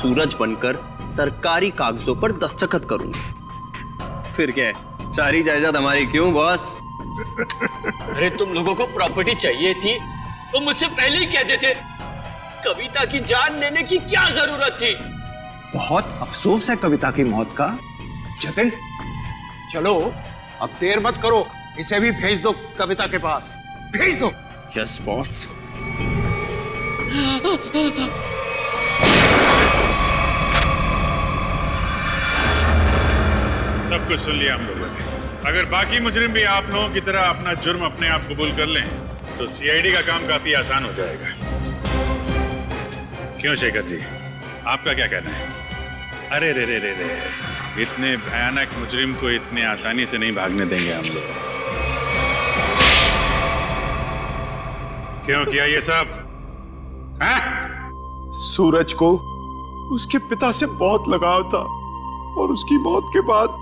सूरज बनकर सरकारी कागजों पर दस्तखत करूंगा। फिर क्या है, सारी जायदाद हमारी। क्यों बॉस? अरे तुम लोगों को प्रॉपर्टी चाहिए थी तो मुझसे पहले ही कह देते। कविता की जान लेने की क्या जरूरत थी? बहुत अफसोस है कविता की मौत का। जतिन, चलो अब देर मत करो, इसे भी भेज दो कविता के पास, भेज दो। Yes boss. सब कुछ सुन लिया हम लोगों ने। अगर बाकी मुजरिम भी आप लोगों की तरह अपना जुर्म अपने आप कबूल कर लें तो सीआईडी का काम काफी आसान हो जाएगा। क्यों शेखर जी, आपका क्या कहना है? अरे रे रे रे रे, इतने भयानक मुजरिम को इतने आसानी से नहीं भागने देंगे हम लोग। क्यों किया ये सब? सूरज को उसके पिता से बहुत लगाव था, और उसकी मौत के बाद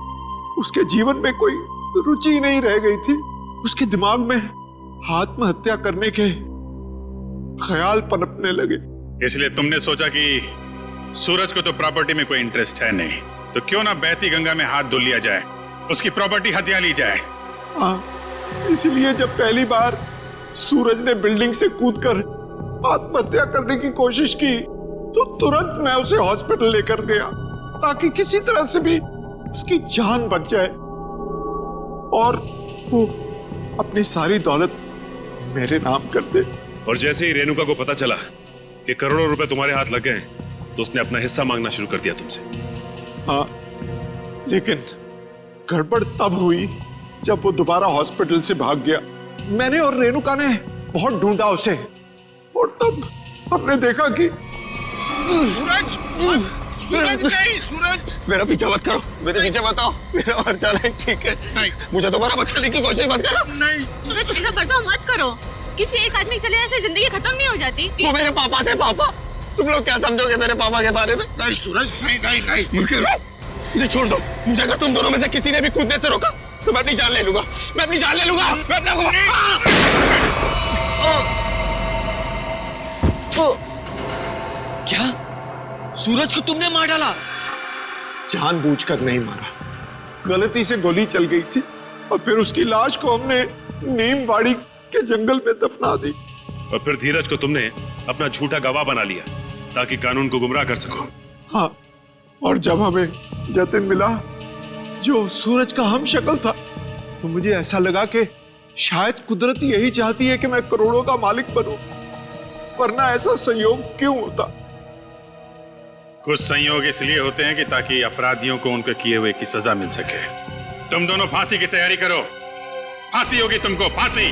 उसके जीवन में कोई रुचि नहीं रह गई थी। उसके दिमाग में आत्महत्या करने के ख्याल पनपने लगे। इसलिए तुमने सोचा कि सूरज को तो प्रॉपर्टी में कोई इंटरेस्ट है नहीं, तो क्यों ना बहती गंगा में हाथ धो लिया जाए, उसकी प्रॉपर्टी हथिया ली जाए। हाँ, इसलिए जब पहली बार सूरज ने बिल्डिंग से कूदकर आत्महत्या करने की कोशिश की तो तुरंत मैं उसे हॉस्पिटल लेकर गया ताकि किसी तरह से भी उसकी जान बच जाए, और वो अपनी सारी दौलत मेरे नाम कर दे। और जैसे ही रेणुका को पता चला कि करोड़ों रुपए तुम्हारे हाथ लग गए तो उसने अपना हिस्सा मांगना शुरू कर दिया तुमसे। हाँ, लेकिन गड़बड़ तब हुई जब वो दोबारा हॉस्पिटल से भाग गया। मैंने और रेणुका ने बहुत ढूंढा उसे, और तब हमने देखा कि सूरज, सूरज नहीं, सूरज मेरा पीछा मत करो, मेरे पीछे मत आओ, मेरा मर जाना है। ठीक है, नहीं, मुझे दोबारा बचाने की कोशिश मत करो। नहीं सूरज, ऐसा बर्ताव मत करो। किसी एक आदमी के चले ऐसे जिंदगी खत्म नहीं हो जाती। वो मेरे पापा थे। पापा, तुम लोग क्या समझोगे मेरे पापा के बारे में? नहीं सूरज, नहीं नहीं नहीं, मुझे छोड़ दो। मुझे अगर तुम दोनों में से किसी ने भी कूदने से रोका तो मैं अपनी जान ले लूंगा। मैं अपनी जान ले लूंगा। मैं अपना क्या सूरज को तुमने मार डाला? जानबूझकर नहीं मारा, गलती से गोली चल गई थी, और फिर उसकी लाश को हमने नीमवाड़ी के जंगल में दफना दी। और फिर धीरज को तुमने अपना झूठा गवाह बना लिया ताकि कानून को गुमराह कर सको। हाँ, और जब हमें जतिन मिला जो सूरज का हम शक्ल था, तो मुझे ऐसा लगा कि शायद कुदरत यही चाहती है कि मैं करोड़ों का मालिक बनूं, वरना ऐसा संयोग क्यों होता? कुछ संयोग इसलिए होते हैं कि ताकि अपराधियों को उनके किए हुए की सजा मिल सके। तुम दोनों फांसी की तैयारी करो, फांसी होगी तुमको, फांसी।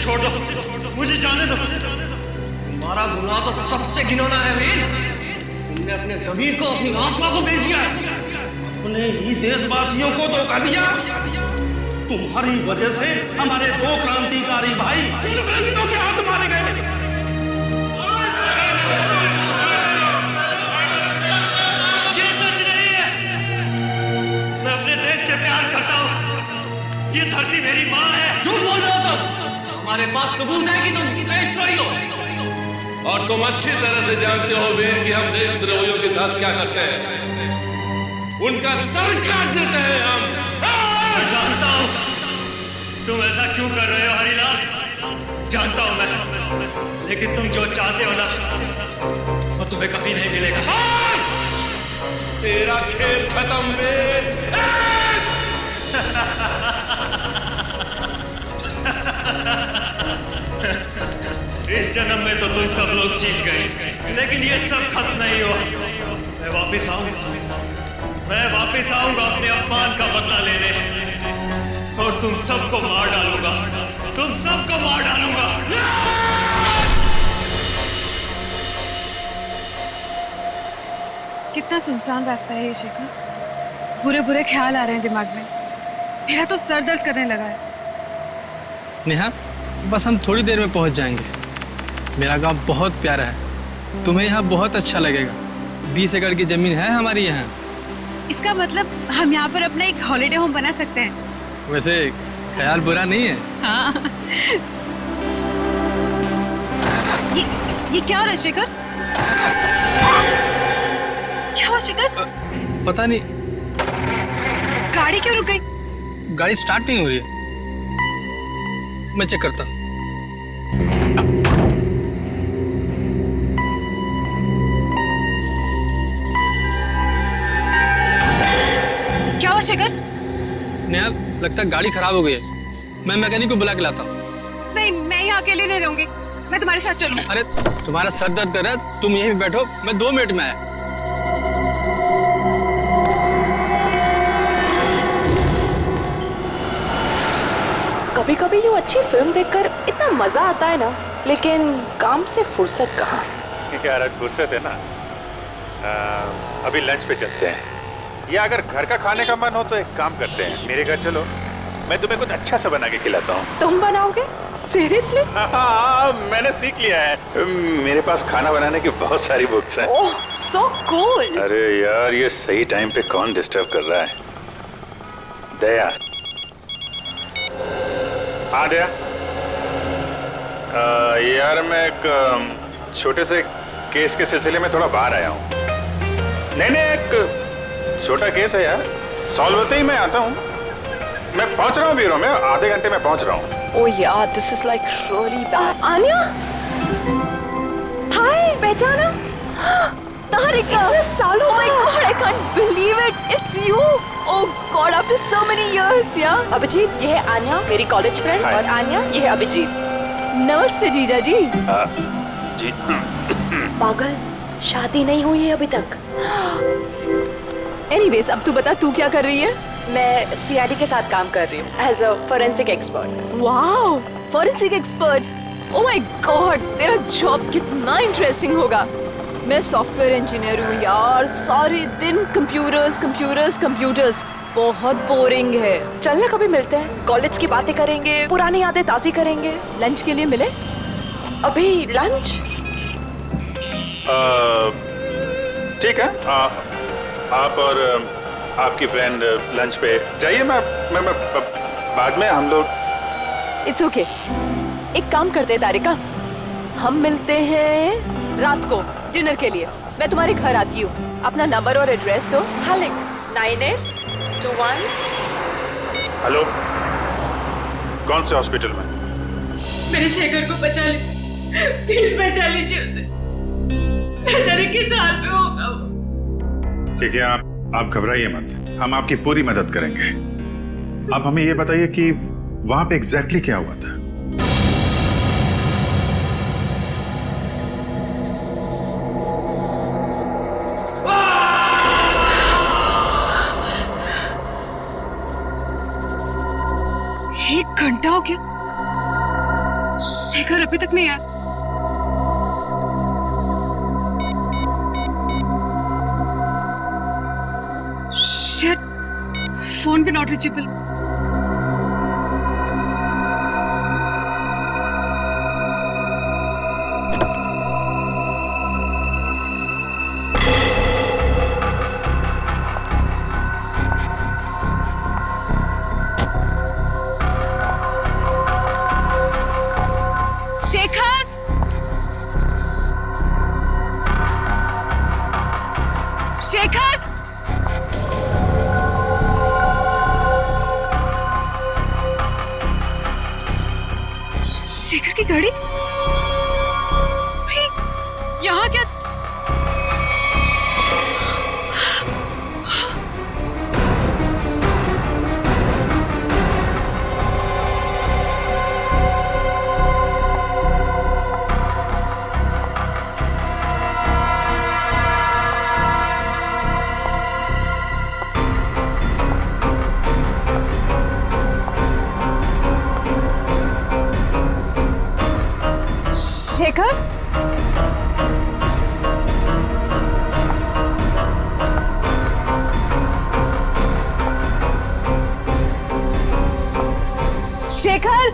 छोड़ दो, मुझे जाने दो। तुम्हारा गुनाह तो सबसे घिनौना है वीर। तुमने अपने ज़मीर को, अपनी आत्मा को बेच दिया, अपने ही देशवासियों को धोखा दिया। तुम्हारी वजह से हमारे 2 क्रांतिकारी भाई इंग्लैंडों के हाथ मारे गए। ये सच नहीं है। मैं अपने देश से प्यार करता हूँ। ये धरती मेरी माँ है। झूठ बोल रहे हो तुम। हमारे पास सबूत है कि तुम देशद्रोही हो। और तुम अच्छी तरह से जानते हो वीर कि हम देशद्रोहियों के साथ क्या करते हैं। उनका सर काट देते हैं हम। मैं जानता हूँ तुम ऐसा क्यों कर रहे हो हरिलाल, जानता हूँ मैं, लेकिन तुम जो चाहते हो ना वो तुम्हें कभी नहीं मिलेगा। तेरा खेल खत्म वीर। इस जन्म में तो तुम सब लोग जीत गए, लेकिन ये सब खत्म नहीं हुआ। मैं वापिस आऊंगा अपने अपमान का बदला लेने, और तुम सबको मार डालूंगा, तुम सबको मार डालूंगा। कितना सुनसान रास्ता है ये शेखर। बुरे बुरे ख्याल आ रहे हैं दिमाग में। मेरा तो सर दर्द करने लगा है। नेहा, बस हम थोड़ी देर में पहुंच जाएंगे। मेरा गांव बहुत प्यारा है, तुम्हें यहाँ बहुत अच्छा लगेगा। 20 एकड़ की जमीन है हमारी यहाँ। इसका मतलब हम यहाँ पर अपना एक हॉलिडे होम बना सकते हैं। वैसे ख्याल बुरा नहीं है। हाँ। ये क्या हो रहा है शेखर? क्या हुआ शेखर? पता नहीं, गाड़ी क्यों रुक गई? गाड़ी स्टार्ट नहीं हो रही है। मैं चेक करता हूँ। क्या हुआ शेखर? नेहा, लगता है गाड़ी खराब हो गई है। मैं मैकेनिक को बुला के लाता हूँ। नहीं, मैं यहाँ अकेले नहीं रहूंगी, मैं तुम्हारे साथ चलूं। अरे तुम्हारा सर दर्द कर रहा है, तुम यहीं पे बैठो, मैं 2 मिनट में आया। कभी कभी यूँ अच्छी फिल्म देखकर इतना मजा आता है ना, लेकिन काम से फुर्सत कहाँ। यार आज फुर्सत है ना। अभी लंच पे चलते हैं, या अगर घर का खाने का मन हो तो एक काम करते हैं, मेरे घर चलो, मैं तुम्हें कुछ अच्छा सा बना के खिलाता हूँ। तुम बनाओगे? सीरियसली? हाँ, मैंने सीख लिया है। मेरे पास खाना बनाने की बहुत सारी बुक्स हैं। ओह, सो कूल। अरे यार, ये सही टाइम पे कौन डिस्टर्ब कर रहा है? दया। हाँ दया। यार मैं एक छोटे से केस के सिलसिले में थोड़ा बाहर आया हूँ। नहीं, एक छोटा केस है यार, सॉल्व होते ही मैं आता हूँ। मैं पहुँच रहा हूँ ब्यूरो में, आधे घंटे में पहुँच रहा हूँ। Oh yeah, this is like really bad. Anya? Hi, पहचाना? Tarika! सालों! Oh my God, I can't believe it. It's you. Oh God, after so many years, yeah. Abhijit, ये है आन्या, मेरी कॉलेज फ्रेंड, और आन्या, ये है अभिजीत। नमस्ते जीजा जी। जी। पागल, शादी नहीं हुई है अभी तक। Anyways, अब तू बता, तू क्या कर रही है? मैं सीआईडी के साथ काम कर रही हूँ as a forensic expert. Wow, forensic expert! Oh my god, तेरा जॉब कितना इंटरेस्टिंग होगा। मैं सॉफ्टवेयर इंजीनियर हूँ यार, सारे दिन कंप्यूटर्स कंप्यूटर्स कंप्यूटर्स, बहुत बोरिंग है। चल ना कभी मिलते हैं, कॉलेज की बातें करेंगे, पुरानी यादें ताज़ी करेंगे। लंच के लिए मिले? अभी लंच? ठीक है, आप और आपकी फ्रेंड लंच पे जाइए, मैं बाद में हम लोग। It's okay. एक काम करते हैं तारिका, हम मिलते हैं रात को डिनर के लिए। मैं तुम्हारे घर आती हूँ, अपना नंबर और एड्रेस दो। हाँ, 9821। हेलो, कौन से हॉस्पिटल में? मेरे शेखर को बचा लीजिए, प्लीज बचा लीजिए उसे। बेचारे किस हाल में होगा वो। ठीक है, आप घबराइए मत, हम आपकी पूरी मदद करेंगे। आप हमें ये बताइए कि वहां पे एग्जैक्टली क्या हुआ था? एक घंटा हो गया, शेखर अभी तक नहीं आया। शिट, फोन भी नॉट रीचेबल। शेखर, शेखर, शेखर की गाड़ी यहाँ क्या? शेखर, शेखर,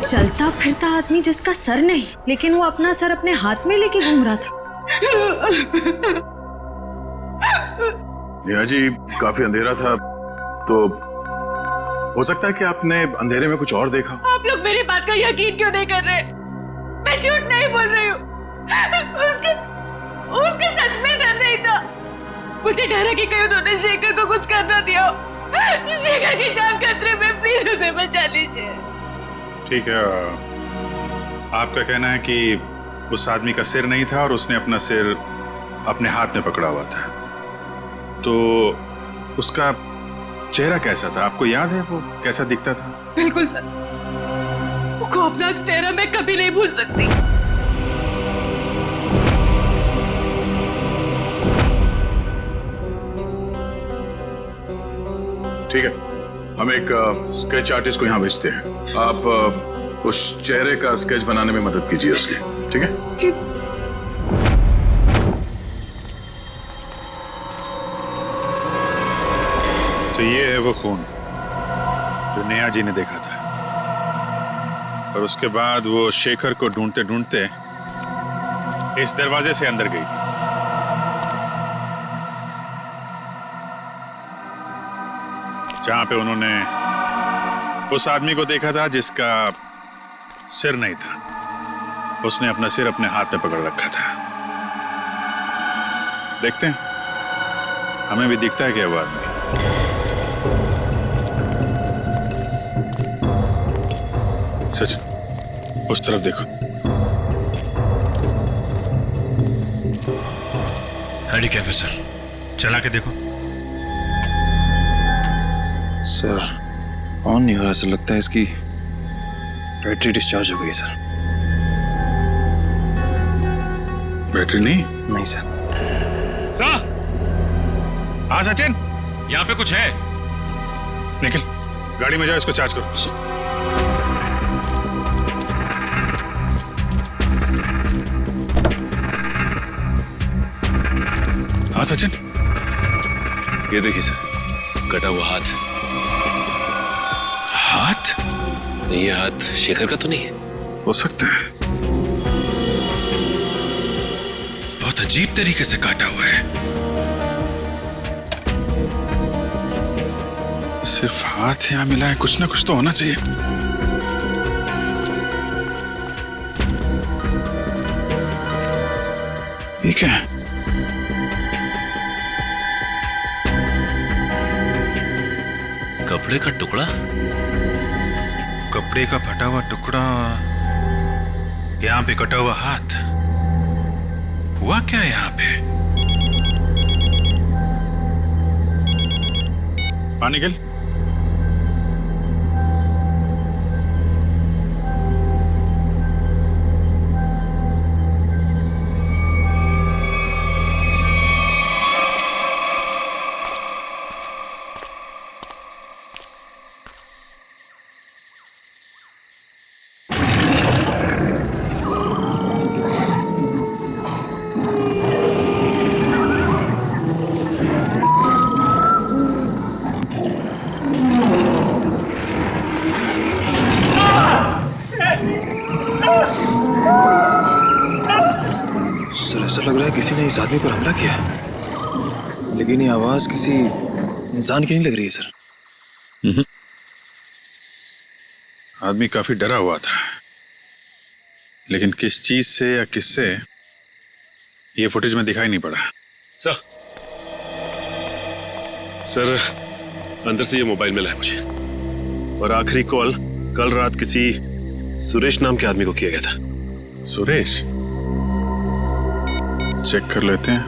चलता फिरता आदमी जिसका सर नहीं, लेकिन वो अपना सर अपने हाथ में लेके घूम रहा था। नेहा जी, काफी अंधेरा था, तो हो सकता है कि आपने अंधेरे में कुछ और देखा। आप लोग मेरी बात का यकीन क्यों नहीं कर रहे? मैं झूठ नहीं बोल रही हूँ। उसके सच में सर नहीं था। मुझे डर है कि कहीं उन्होंने शेखर को कुछ करना दिया हो। शेखर की जान खतरे में, प्लीज उसे बचा लीजिए। ठीक है, आपका कहना है कि उस आदमी का सिर नहीं था और उसने अपना सिर अपने हाथ में पकड़ा हुआ था, तो उसका चेहरा कैसा था? आपको याद है वो कैसा दिखता था? बिल्कुल सर, वो खौफनाक चेहरा मैं कभी नहीं भूल सकती। ठीक है, हम एक स्केच आर्टिस्ट को यहाँ भेजते हैं। आप उस चेहरे का स्केच बनाने में मदद कीजिए उसकी, ठीक है? जी। तो ये है वो खून जो नेहा जी ने देखा था, और उसके बाद वो शेखर को ढूंढते ढूंढते इस दरवाजे से अंदर गई थी। जहां पे उन्होंने उस आदमी को देखा था जिसका सिर नहीं था। उसने अपना सिर अपने हाथ में पकड़ रखा था। देखते हैं, हमें भी दिखता है क्या वो आदमी। सच, उस तरफ देखो। हैंडीकैप है सर, चला के देखो। सर, ऑन नहीं हो रहा। ऐसा लगता है इसकी बैटरी डिस्चार्ज हो गई सर। बैटरी नहीं? नहीं सर। सर, हाँ सचिन, यहाँ पे कुछ है। निखिल, गाड़ी में जाओ, इसको चार्ज करो। हाँ सचिन, ये देखिए सर, कटा हुआ हाथ। हाथ? ये हाथ शेखर का तो नहीं है? हो सकता है। बहुत बहुत अजीब तरीके से काटा हुआ है। सिर्फ हाथ यहाँ मिला है, कुछ ना कुछ तो होना चाहिए। ठीक है, कपड़े का टुकड़ा, कपड़े का फटा हुआ टुकड़ा, यहाँ पे कटा हुआ हाथ। हुआ क्या यहाँ पे? पानी गिल। ऐसा लग रहा है किसी ने इस आदमी पर हमला किया, लेकिन ये आवाज किसी इंसान की नहीं लग रही है सर। आदमी काफी डरा हुआ था, लेकिन किस चीज से या किससे ये फुटेज में दिखाई नहीं पड़ा। सर अंदर से ये मोबाइल मिला है मुझे, और आखिरी कॉल कल रात किसी सुरेश नाम के आदमी को किया गया था। सुरेश? चेक कर लेते हैं।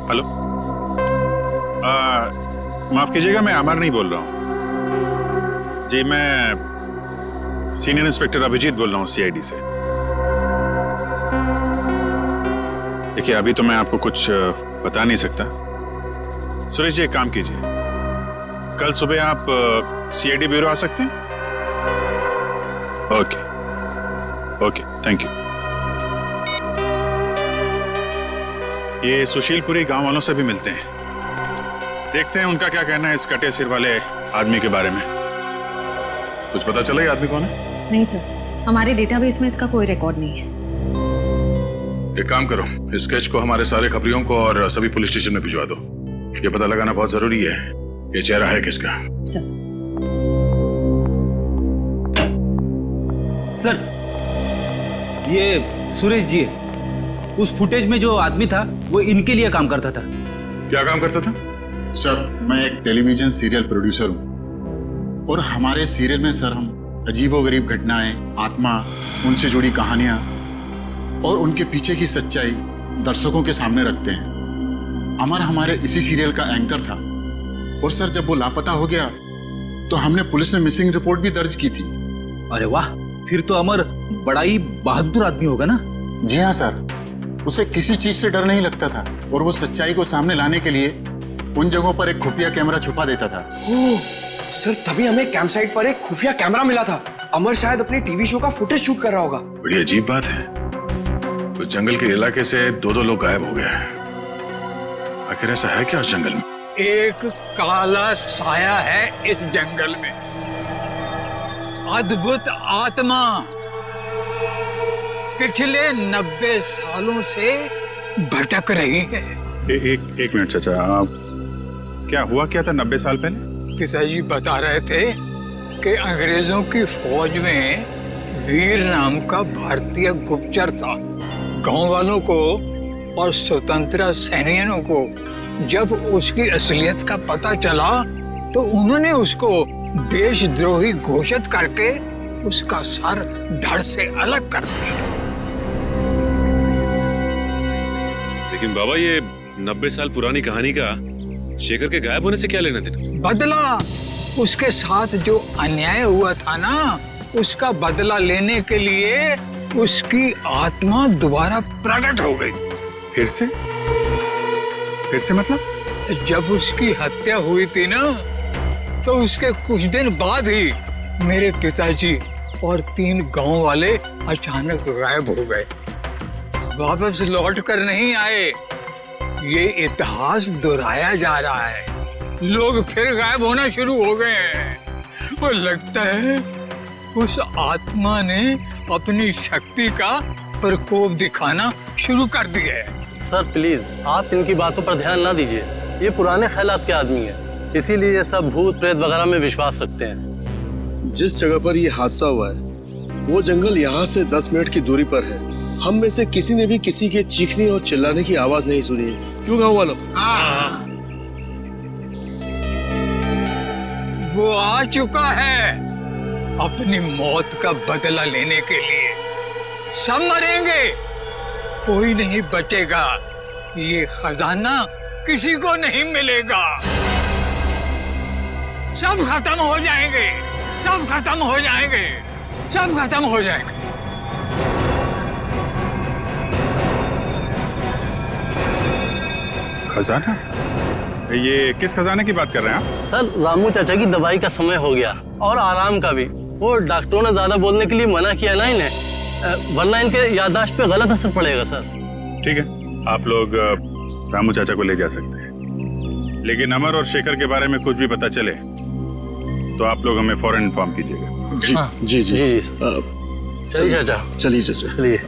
हेलो, माफ कीजिएगा, मैं अमर नहीं बोल रहा हूं जी। मैं सीनियर इंस्पेक्टर अभिजीत बोल रहा हूं सीआईडी से। देखिए, अभी तो मैं आपको कुछ बता नहीं सकता। सुरेश जी, एक काम कीजिए, कल सुबह आप सीआईडी ब्यूरो आ सकते हैं? Okay okay, thank you. ये सुशीलपुरी गांव वालों से भी मिलते हैं, देखते हैं उनका क्या कहना है इस कटे सिर वाले आदमी के बारे में। कुछ पता चला ये आदमी कौन है? नहीं सर, हमारे डेटाबेस में इसका कोई रिकॉर्ड नहीं है। एक काम करो, इस स्केच को हमारे सारे खबरियों को और सभी पुलिस स्टेशन में भिजवा दो। ये पता लगाना बहुत जरूरी है ये चेहरा है किसका। सर, ये सुरेश जी है। उस फुटेज में जो आदमी था वो इनके लिए काम करता था। क्या काम करता था? सर, मैं एक टेलीविजन सीरियल प्रोड्यूसर हूँ, और हमारे सीरियल में सर हम अजीबोगरीब घटनाएं, आत्मा, उनसे जुड़ी कहानियां और उनके पीछे की सच्चाई दर्शकों के सामने रखते हैं। अमर हमारे इसी सीरियल का एंकर था, और सर जब वो लापता हो गया तो हमने पुलिस में मिसिंग रिपोर्ट भी दर्ज की थी। अरे वाह, फिर तो अमर बड़ा ही बहादुर आदमी होगा ना? जी हाँ सर, उसे किसी चीज से डर नहीं लगता था, और वो सच्चाई को सामने लाने के लिए उन जगहों पर एक खुफिया कैमरा छुपा देता था। ओह सर, तभी हमें कैंप साइट पर एक खुफिया कैमरा मिला था। अमर शायद अपने टीवी शो का फुटेज शूट कर रहा होगा। बड़ी अजीब बात है, उस जंगल के इलाके से दो लोग गायब हो गए। आखिर ऐसा है क्या उस जंगल में? एक काला साया है इस जंगल में, अद्भुत आत्मा। पिछले 90 सालों से भटक रही है। एक मिनट चाचा, क्या हुआ क्या था 90 साल पहले? पिताजी बता रहे थे कि अंग्रेजों की फौज में वीर नाम का भारतीय गुप्तचर था। गांव वालों को और स्वतंत्रता सैनिकों को जब उसकी असलियत का पता चला तो उन्होंने उसको देशद्रोही घोषित करके उसका सर धड़ से अलग कर दिया। लेकिन बाबा, ये 90 साल पुरानी कहानी का शेखर के गायब होने से क्या लेना देना? बदला, उसके साथ जो अन्याय हुआ था ना, उसका बदला लेने के लिए उसकी आत्मा दोबारा प्रकट हो गई। फिर से मतलब? जब उसकी हत्या हुई थी ना, तो उसके कुछ दिन बाद ही मेरे पिताजी और 3 गांव वाले अचानक गायब हो गए। वापस लौट कर नहीं आए। ये इतिहास दोहराया जा रहा है। लोग फिर गायब होना शुरू हो गए हैं, और लगता है उस आत्मा ने अपनी शक्ति का प्रकोप दिखाना शुरू कर दिया है। सर प्लीज आप इनकी बातों पर ध्यान ना दीजिए। ये पुराने ख्यालात के आदमी है, इसीलिए ये सब भूत प्रेत वगैरह में विश्वास रखते हैं। जिस जगह पर ये हादसा हुआ है वो जंगल यहाँ से 10 मिनट की दूरी पर है। हम में से किसी ने भी किसी के चीखने और चिल्लाने की आवाज नहीं सुनी है। क्यों गाँव वालों? वो आ चुका है अपनी मौत का बदला लेने के लिए। सब मरेंगे, कोई नहीं बचेगा। ये खजाना किसी को नहीं मिलेगा। सब खत्म हो जाएंगे, सब खत्म हो जाएंगे, सब खत्म हो जाएंगे। खजाना? ये किस खजाने की बात कर रहे हैं आप? सर रामू चाचा की दवाई का समय हो गया और आराम का भी। वो डॉक्टरों ने ज्यादा बोलने के लिए मना किया ना इन्हें, वरना इनके याददाश्त पे गलत असर पड़ेगा सर। ठीक है, आप लोग रामू चाचा को ले जा सकते हैं, लेकिन अमर और शेखर के बारे में कुछ भी पता चले तो आप लोग हमें फौरन इन्फॉर्म कीजिएगा। जी जी जी चलिए चाचा, चलिए चाचा, चलिए।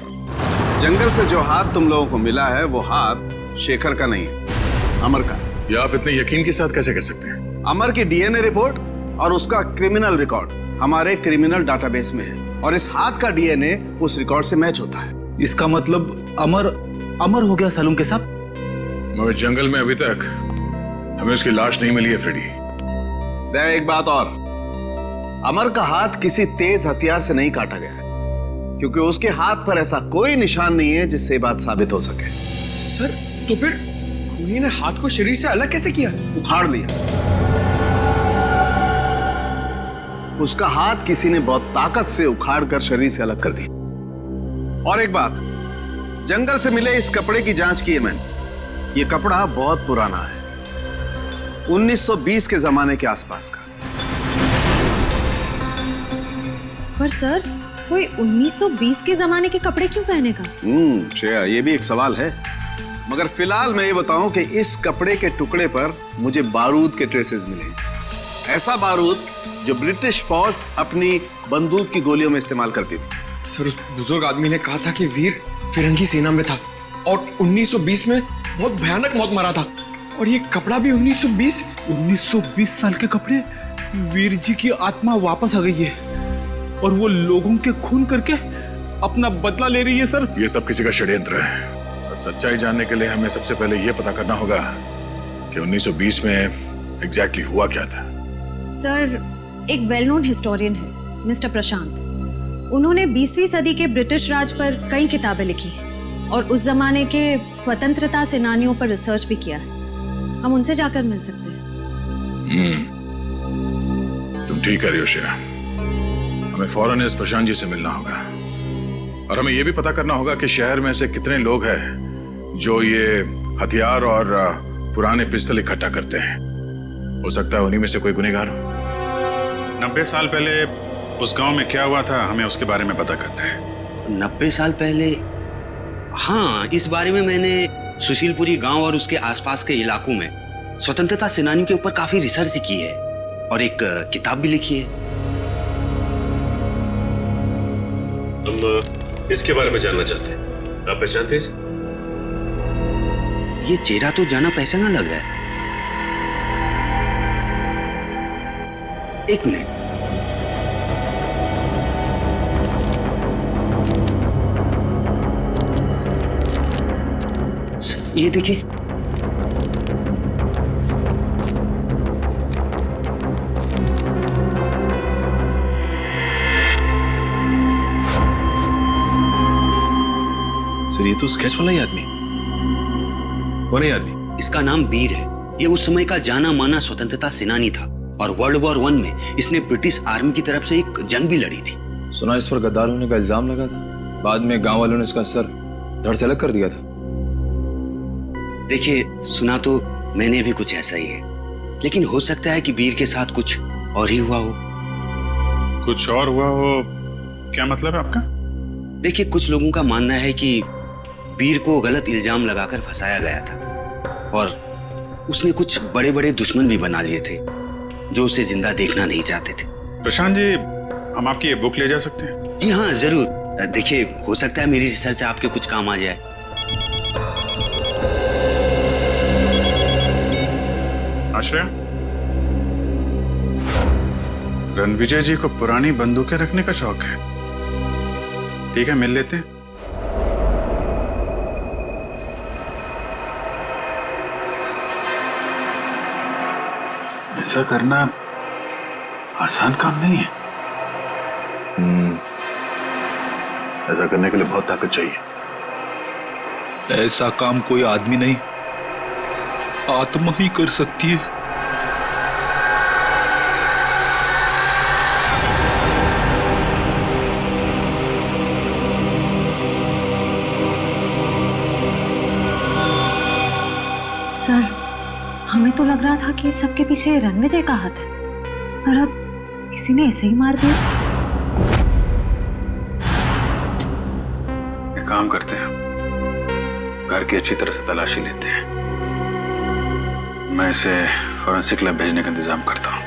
जंगल से जो हाथ तुम लोगों को मिला है वो हाथ शेखर का नहीं है, अमर का। ये आप इतने यकीन के साथ कैसे कह सकते हैं? अमर की डीएनए रिपोर्ट और उसका क्रिमिनल रिकॉर्ड हमारे क्रिमिनल डाटाबेस में है और इस हाथ का डीएनए उस रिकॉर्ड से मैच होता है। इसका मतलब अमर हो गया सालूम के साथ? मगर जंगल में अभी तक हमें उसकी लाश नहीं मिली है फ्रेडी। एक बात और, अमर का हाथ किसी तेज हथियार से नहीं काटा गया है, क्योंकि उसके हाथ पर ऐसा कोई निशान नहीं है जिससे बात साबित हो सके। सर तो फिर खूनी ने हाथ को शरीर से अलग कैसे किया? उखाड़ लिया। उसका हाथ किसी ने बहुत ताकत से उखाड़ कर शरीर से अलग कर दिया। और एक बात, जंगल से मिले इस कपड़े की जांच की है मैंने। ये कपड़ा बहुत पुराना है, 1920 के जमाने के आसपास का। पर सर कोई 1920 के जमाने के कपड़े क्यों पहनेगा? श्रेया, ये भी एक सवाल है। मगर फिलहाल मैं ये बताऊं कि इस कपड़े के टुकड़े पर मुझे बारूद के ट्रेसेस मिले। ऐसा बारूद जो ब्रिटिश फौज अपनी बंदूक की गोलियों में इस्तेमाल करती थी। सर उस बुजुर्ग आदमी ने कहा था कि वीर फिरंगी सेना में था और 1920 में बहुत भयानक मौत मरा था। और ये कपड़ा भी 1920 साल के कपड़े। वीर जी की आत्मा वापस आ गई है और वो लोगों के खून करके अपना बदला ले रही है सर। ये सब किसी का षड्यंत्र है। सच्चाई जानने के लिए हमें सबसे पहले ये पता करना होगा कि 1920 में एग्जैक्टली हुआ क्या था। सर एक वेल नोन हिस्टोरियन है मिस्टर प्रशांत। उन्होंने 20वीं सदी के ब्रिटिश राज पर कई किताबें लिखी हैं और उस जमाने के स्वतंत्रता सेनानियों पर रिसर्च भी किया है। हम उनसे जाकर मिल सकते हैं। तुम ठीक कह रही हो श्रेया, हमें फौरन इस प्रशांत जी से मिलना होगा और हमें यह भी पता करना होगा कि शहर में से कितने लोग हैं जो ये हथियार और पुराने पिस्तल इकट्ठा करते हैं। हो सकता है उन्हीं में से कोई गुनहगार हो। 90 साल पहले उस गांव में क्या हुआ था, हमें उसके बारे में पता करना है। 90 साल पहले? हाँ, इस बारे में मैंने सुशीलपुरी गांव और उसके आसपास के इलाकों में स्वतंत्रता सेनानियों के ऊपर काफी रिसर्च की है और एक किताब भी लिखी है। हम इसके बारे में जानना चाहते हैं। आप पहचानते हैं? ये चेहरा तो जाना पहचाना लग रहा है। एक मिनट, ये देखिए, सर ये तो स्केच वाला ही आदमी। कौन है आदमी? इसका नाम वीर है। ये उस समय का जाना माना स्वतंत्रता सेनानी था और वर्ल्ड वॉर 1 में इसने ब्रिटिश आर्मी की तरफ से एक जंग भी लड़ी थी। सुना इस पर गद्दार होने का इल्जाम लगा था, बाद में गांव वालों ने इसका सर धड़ से अलग कर दिया था। देखिए, सुना तो मैंने भी कुछ ऐसा ही है, लेकिन हो सकता है कि वीर के साथ कुछ और ही हुआ हो। कुछ और हुआ हो? क्या मतलब है आपका? देखिए, कुछ लोगों का मानना है कि वीर को गलत इल्जाम लगाकर फंसाया गया था और उसने कुछ बड़े बड़े दुश्मन भी बना लिए थे जो उसे जिंदा देखना नहीं चाहते थे। प्रशांत जी, हम आपकी ये बुक ले जा सकते हैं? जी हाँ जरूर। देखिए, हो सकता है मेरी रिसर्च आपके कुछ काम आ जाए। आश्रय, रणविजय जी को पुरानी बंदूकें रखने का शौक है। ठीक है, मिल लेते हैं। ऐसा करना आसान काम नहीं है। ऐसा करने के लिए बहुत ताकत चाहिए। ऐसा काम कोई आदमी नहीं, आत्मा ही कर सकती है। सर, हमें तो लग रहा था कि सबके पीछे रणविजय का हाथ है, पर अब किसी ने ऐसे ही मार दिया। एक काम करते हैं, घर की अच्छी तरह से तलाशी लेते हैं। मैं इसे फॉरेंसिक लैब भेजने का इंतजाम करता हूँ।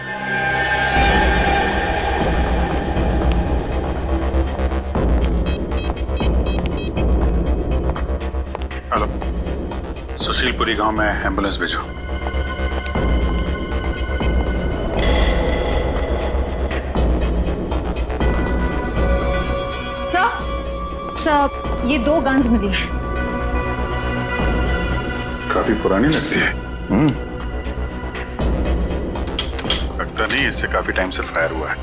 हेलो, सुशीलपुरी गांव में एम्बुलेंस भेजो। सर, ये 2 गन्स मिली हैं। काफी पुरानी लगती है। लगता नहीं इससे काफी टाइम से फायर हुआ है।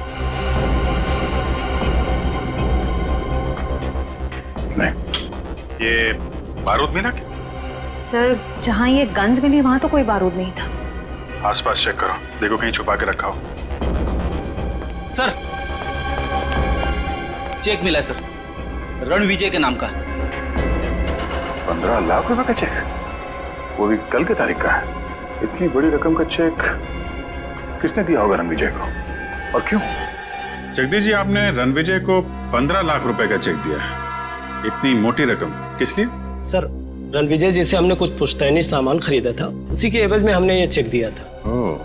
नहीं, ये बारूद मिला क्या? सर, जहां ये गन्स मिली वहां तो कोई बारूद नहीं था। आसपास चेक करो, देखो कहीं छुपा के रखा हो। सर, चेक मिला है सर, रणविजय के नाम का। 15 लाख रुपए का चेक, वो भी कल के तारीख का है। इतनी बड़ी रकम का चेक किसने दिया होगा रणविजय को, और क्यों? जगदीश जी, आपने रणविजय को 15 लाख रुपए का चेक दिया है। इतनी मोटी रकम किस लिए? सर, रणविजय जी से हमने कुछ पुश्तैनी सामान खरीदा था, उसी के एवज में हमने ये चेक दिया था। ओह,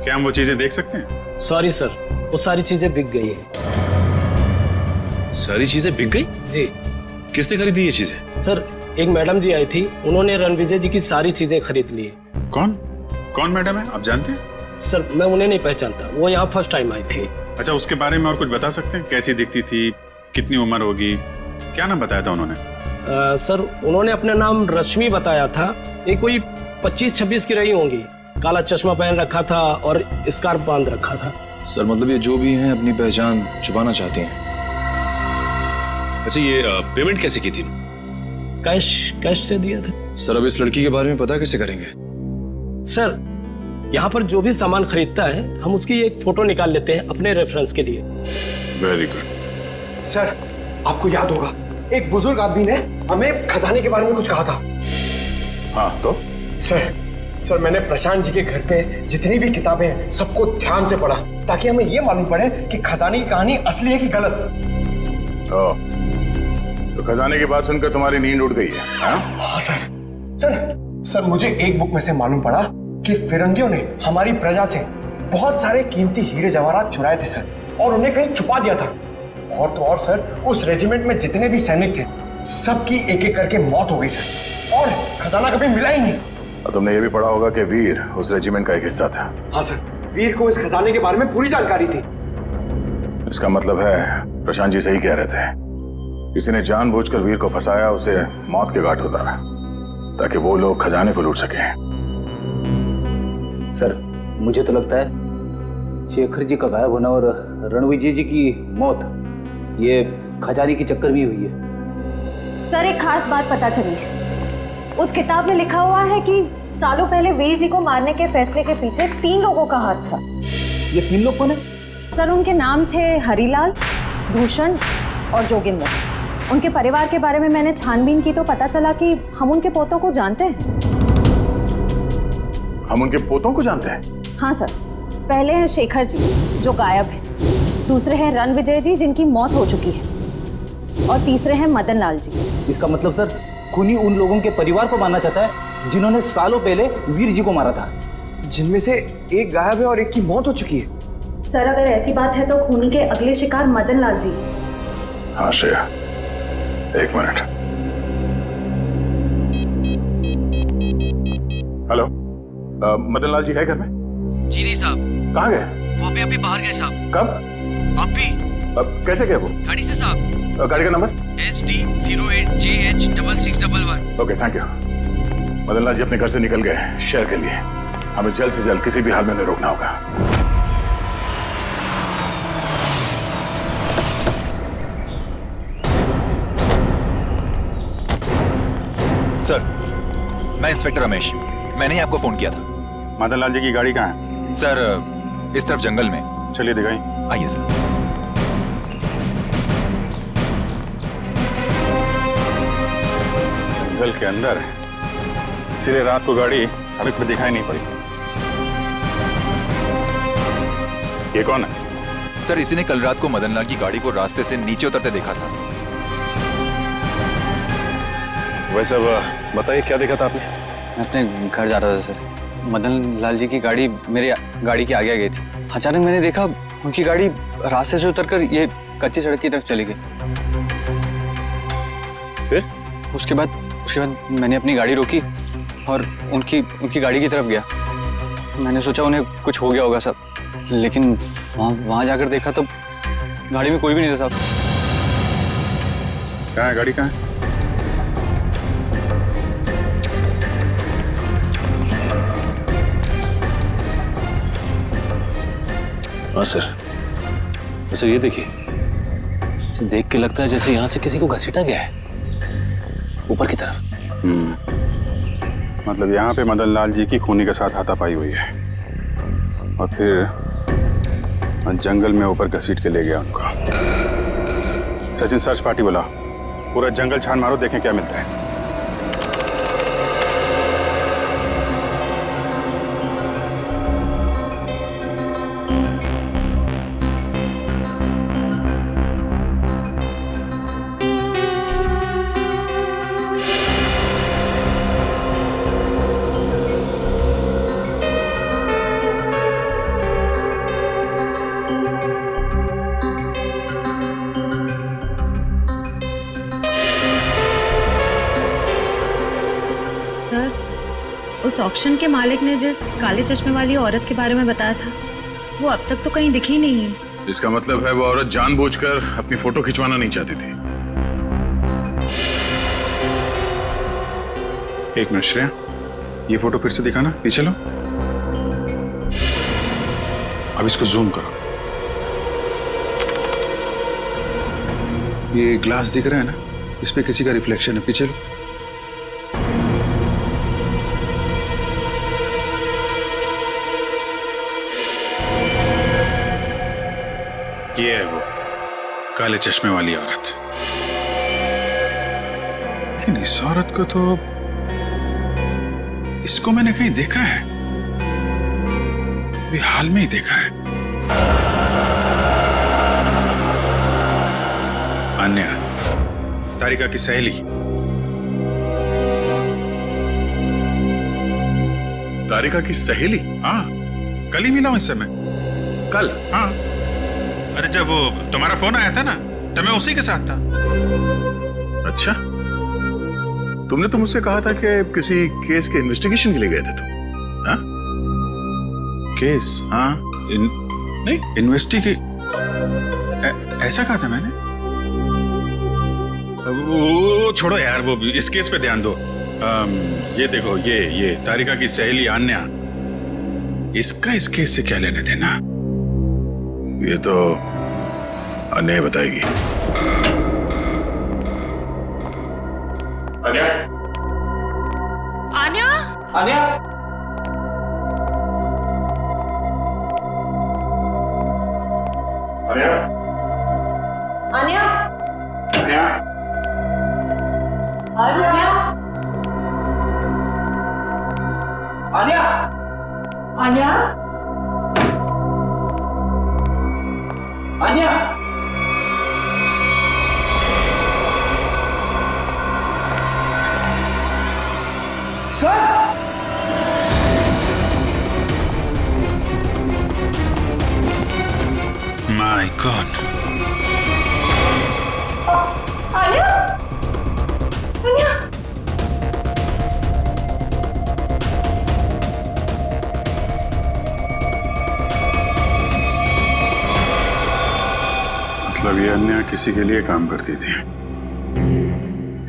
क्या हम वो चीजें देख सकते हैं? सॉरी सर, वो सारी चीजें बिक गई हैं। सारी चीजें बिक गई? जी। किसने खरीदी ये चीजें? सर, एक मैडम जी आई थी, उन्होंने रणविजय जी की सारी चीजें खरीद ली। कौन मैडम है, आप जानते हैं? सर, मैं उन्हें नहीं पहचानता, वो यहाँ फर्स्ट टाइम आई थी। अच्छा, उसके बारे में और कुछ बता सकते हैं? कैसी दिखती थी, कितनी उम्र होगी, क्या नाम बताया था उन्होंने? सर, उन्होंने अपना नाम रश्मि बताया था। ये कोई 25-26 की रही होंगी। काला चश्मा पहन रखा था और स्कार्फ बांध रखा था। सर, मतलब ये जो भी हैं अपनी पहचान छुपाना चाहती हैं। अच्छा, ये पेमेंट कैसे की थी? कैश से दिया था। सर, अब इस लड़की के बारे में पता कैसे करेंगे? सर, यहाँ पर जो भी सामान खरीदता है, हम उसकी एक फोटो निकाल लेते हैं अपने रेफरेंस के लिए। Very good. सर, आपको याद होगा, एक बुजुर्ग आदमी ने हमें खजाने के बारे में कुछ कहा था। हाँ, तो? सर, मैंने प्रशांत जी के घर पे जितनी भी किताबें हैं, सबको ध्यान से पढ़ा, ताकि हमें ये मालूम पड़े कि खजाने की कहानी असली है कि गलत। तो खजाने की बात सुनकर तुम्हारी नींद उड़ गई है? हाँ सर, मुझे एक बुक में से मालूम पड़ा कि फिरंगियों ने हमारी प्रजा से बहुत सारे कीमती हीरे जवाहरात चुराए थे सर, और उन्हें कहीं छुपा दिया था। और तो और सर, उस रेजिमेंट में जितने भी सैनिक थे, सबकी एक एक करके मौत हो गई सर, और खजाना कभी मिला ही नहीं। और तुमने ये भी पढ़ा होगा कि वीर उस रेजिमेंट का एक हिस्सा था। हाँ सर, वीर को इस खजाने के बारे में पूरी जानकारी थी। इसका मतलब है प्रशांत जी सही कह रहे थे, किसी ने जानबूझकर वीर को फंसाया, उसे मौत के घाट उतारा, ताकि वो लोग खजाने को लूट सकें। सर, मुझे तो लगता है शेखर जी का गायब होना और रणविजय जी की मौत, ये खजाने के चक्कर में हुई है। सर, एक खास बात पता चली है। उस किताब में लिखा हुआ है कि सालों पहले वीर जी को मारने के फैसले के पीछे 3 लोगों का हाथ था। ये 3 लोग कौन है? सर, उनके नाम थे हरिलाल, भूषण और जोगिंदर। उनके परिवार के बारे में मैंने छानबीन की तो पता चला कि हम उनके पोतों को जानते हैं। हम उनके पोतों को जानते हैं? हाँ सर, पहले हैं शेखर जी जो गायब हैं, दूसरे हैं रणविजय जी जिनकी मौत हो चुकी है, और तीसरे हैं मदन लाल जी। इसका मतलब सर, खूनी उन लोगों के परिवार को मानना चाहता है जिन्होंने सालों पहले वीर जी को मारा था। जिनमें से एक गायब है और एक की मौत हो चुकी है। सर अगर ऐसी बात है तो खूनी के अगले शिकार मदन लाल जी। हाँ श्रेया, एक मिनट। हेलो, मदन लाल जी है घर में? जी नहीं साहब। कहाँ गए? वो भी अभी बाहर गए साहब। कब? अभी। कैसे गए वो? गाड़ी से साहब। गाड़ी का नंबर? SD08JH6611। Okay, thank you. Madan Lal ji अपने घर से निकल गए शहर के लिए। हमें जल्द से जल्द किसी भी हाल में उन्हें रोकना होगा। सर, मैं इंस्पेक्टर रमेश। मैंने ही आपको फोन किया था। मदन लाल जी की गाड़ी कहाँ है? सर, इस तरफ जंगल में। चलिए दिखाई। आइए सर। जंगल के अंदर है, इसीलिए रात को गाड़ी सड़क पर दिखाई नहीं पड़ी। ये कौन है? सर, इसी ने कल रात को मदन लाल की गाड़ी को रास्ते से नीचे उतरते देखा था। वैसे बताइए, क्या देखा था आपने? मैं अपने घर जा रहा था सर। मदन लाल जी की गाड़ी मेरी गाड़ी के आगे आ गई थी। अचानक मैंने देखा उनकी गाड़ी रास्ते से उतरकर ये कच्ची सड़क की तरफ चली गई। फिर? उसके बाद मैंने अपनी गाड़ी रोकी और उनकी गाड़ी की तरफ गया। मैंने सोचा उन्हें कुछ हो गया होगा साहब, लेकिन वहां जाकर देखा तो गाड़ी में कोई भी नहीं था साहब। कहाँ है गाड़ी? कहाँ है? हाँ सर, सर ये देखिए, इसे देख के लगता है जैसे यहाँ से किसी को घसीटा गया है ऊपर की तरफ। मतलब यहाँ पे मदन लाल जी की खूनी के साथ हाथापाई हुई है और फिर जंगल में ऊपर घसीट के ले गया उनको। सचिन, सर्च पार्टी बोला, पूरा जंगल छान मारो, देखें क्या मिलता है। सर, उस ऑक्शन के मालिक ने जिस काले चश्मे वाली औरत के बारे में बताया था, वो अब तक तो कहीं दिखी नहीं है। इसका मतलब है वो औरत जानबूझकर अपनी फोटो खिंचवाना नहीं चाहती थी। एक मिनट श्रेया, ये फोटो फिर से दिखाना, पीछे लो। अब इसको जूम करो। ये ग्लास दिख रहा है ना, इस पे किसी का रिफ्लेक्शन है, पीछे लो। ये है वो काले चश्मे वाली औरत। लेकिन इस औरत को तो, इसको मैंने कहीं देखा है, अभी हाल में ही देखा है। अन्या, तारिका की सहेली। तारिका की सहेली? हाँ, कल ही मिला हूं इससे मैं। कल? हाँ, अरे जब वो तुम्हारा फोन आया था ना, तो मैं उसी के साथ था। अच्छा, तुमने तो मुझसे कहा था कि किसी केस के इन्वेस्टिगेशन के लिए गए थे तुम। हाँ? केस? हाँ, नहीं इन्वेस्टिगेट, ऐसा कहा था मैंने। वो छोड़ो यार, वो इस केस पे ध्यान दो। ये देखो, ये तारिका की सहेली अन्या, इसका इस केस से क्या लेने देना? ये तो अन्या बताएगी। Anya? Aanya? Aanya? Anya? Aanya? Anya? Aanya? Aanya? Aanya? Aanya? Sir! My god. Alia, Alia, मतलब ये अन्या किसी के लिए काम करती थी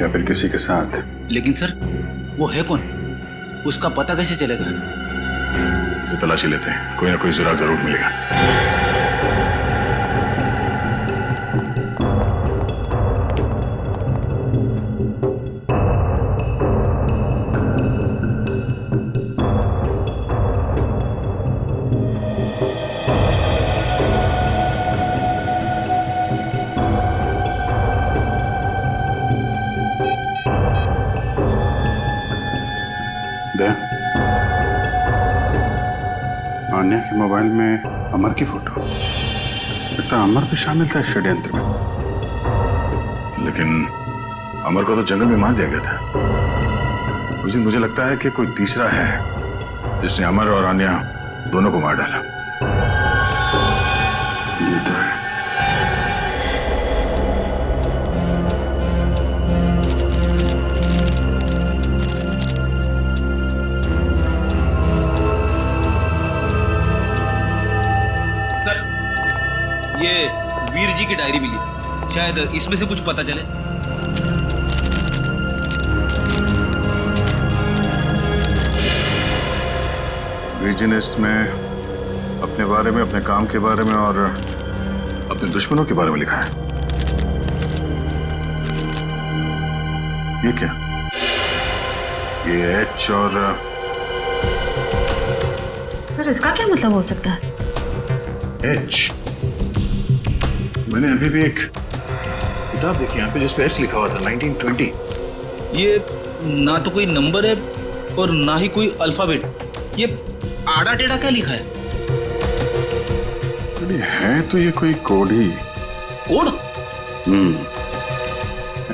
या फिर किसी के साथ? लेकिन सर वो है कौन, उसका पता कैसे चलेगा? ये तलाशी लेते हैं, कोई ना कोई सुराग जरूर मिलेगा। आन्या के मोबाइल में अमर की फोटो, लगता है अमर भी शामिल था इस षड्यंत्र में। लेकिन अमर को तो जंगल में मार दिया गया था। उस दिन मुझे लगता है कि कोई तीसरा है जिसने अमर और आन्या दोनों को मार डाला। ये तो है। ये वीर जी की डायरी मिली, शायद इसमें से कुछ पता चले। वीर जी ने इसमें अपने बारे में, अपने काम के बारे में और अपने दुश्मनों के बारे में लिखा है। ये क्या? ये एच और सर इसका क्या मतलब हो सकता है? एच? मैंने अभी भी एक किताब देखी यहाँ पे जिसपे एच लिखा हुआ था, 1920। ये ना तो कोई नंबर है और ना ही कोई अल्फाबेट, ये आड़ा टेढ़ा क्या लिखा है? है तो ये कोई कोड ही। कोड?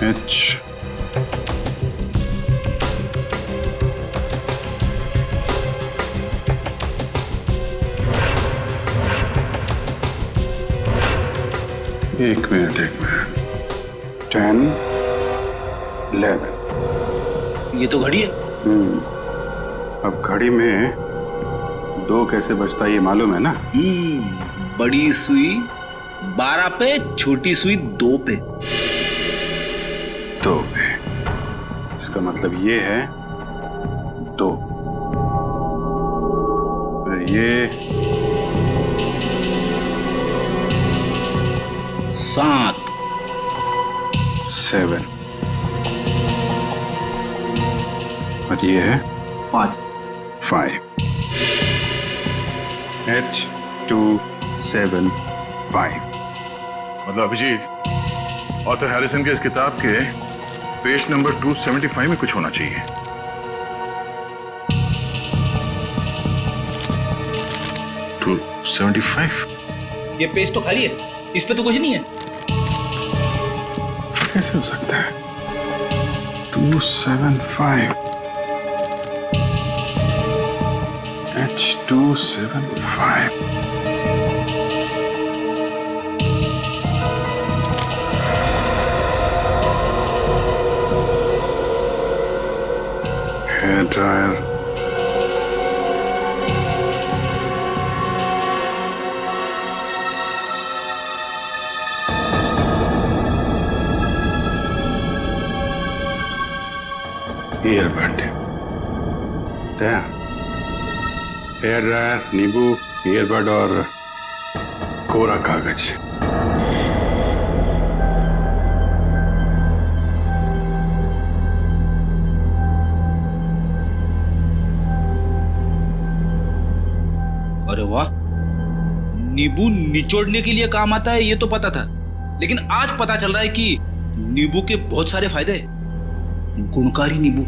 एच एक मिनट 10, 11। ये तो घड़ी है। अब घड़ी में 2 कैसे बजता है ये मालूम है ना? बड़ी सुई 12 पे, छोटी सुई 2 पे। 2 पे, इसका मतलब ये है 2। फिर ये 7, 7 और ये है 5। H275। मतलब अभिजीत, ऑथर हैरिसन के इस किताब के पेज नंबर 275 में कुछ होना चाहिए। टू 75? ये पेज तो खाली है, इस पे तो कुछ नहीं है। कैसे हो सकता है? 275 H275। Hair dryer, earbud, hair dryer, नींबू, ईयरबड और कोरा कागज। अरे वाह, नींबू निचोड़ने के लिए काम आता है ये तो पता था, लेकिन आज पता चल रहा है कि नींबू के बहुत सारे फायदे हैं। गुणकारी नींबू।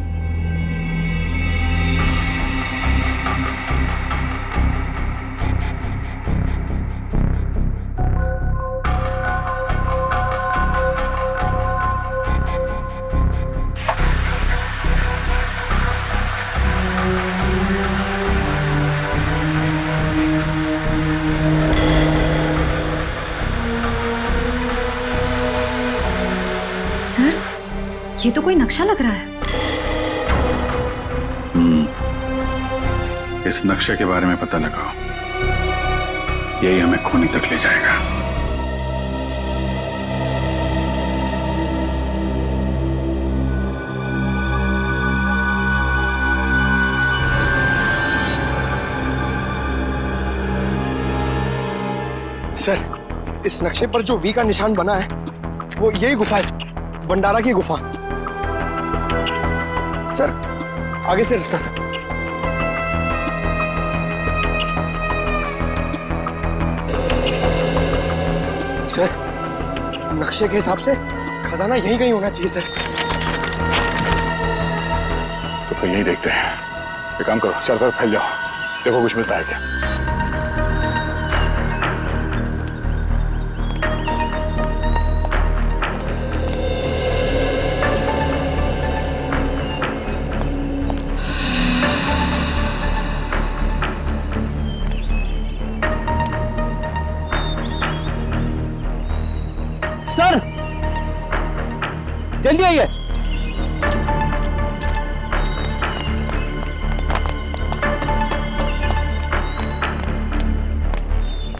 ये तो कोई नक्शा लग रहा है। इस नक्शे के बारे में पता लगाओ, यही हमें खूनी तक ले जाएगा। सर, इस नक्शे पर जो वी का निशान बना है वो यही गुफा है, भंडारा की गुफा। सर आगे से रास्ता सर। सर नक्शे के हिसाब से खजाना यहीं कहीं होना चाहिए सर। तो फिर यही देखते हैं। एक काम करो, चारों तरफ फैल जाओ, देखो कुछ मिलता है क्या। सर जल्दी आइए।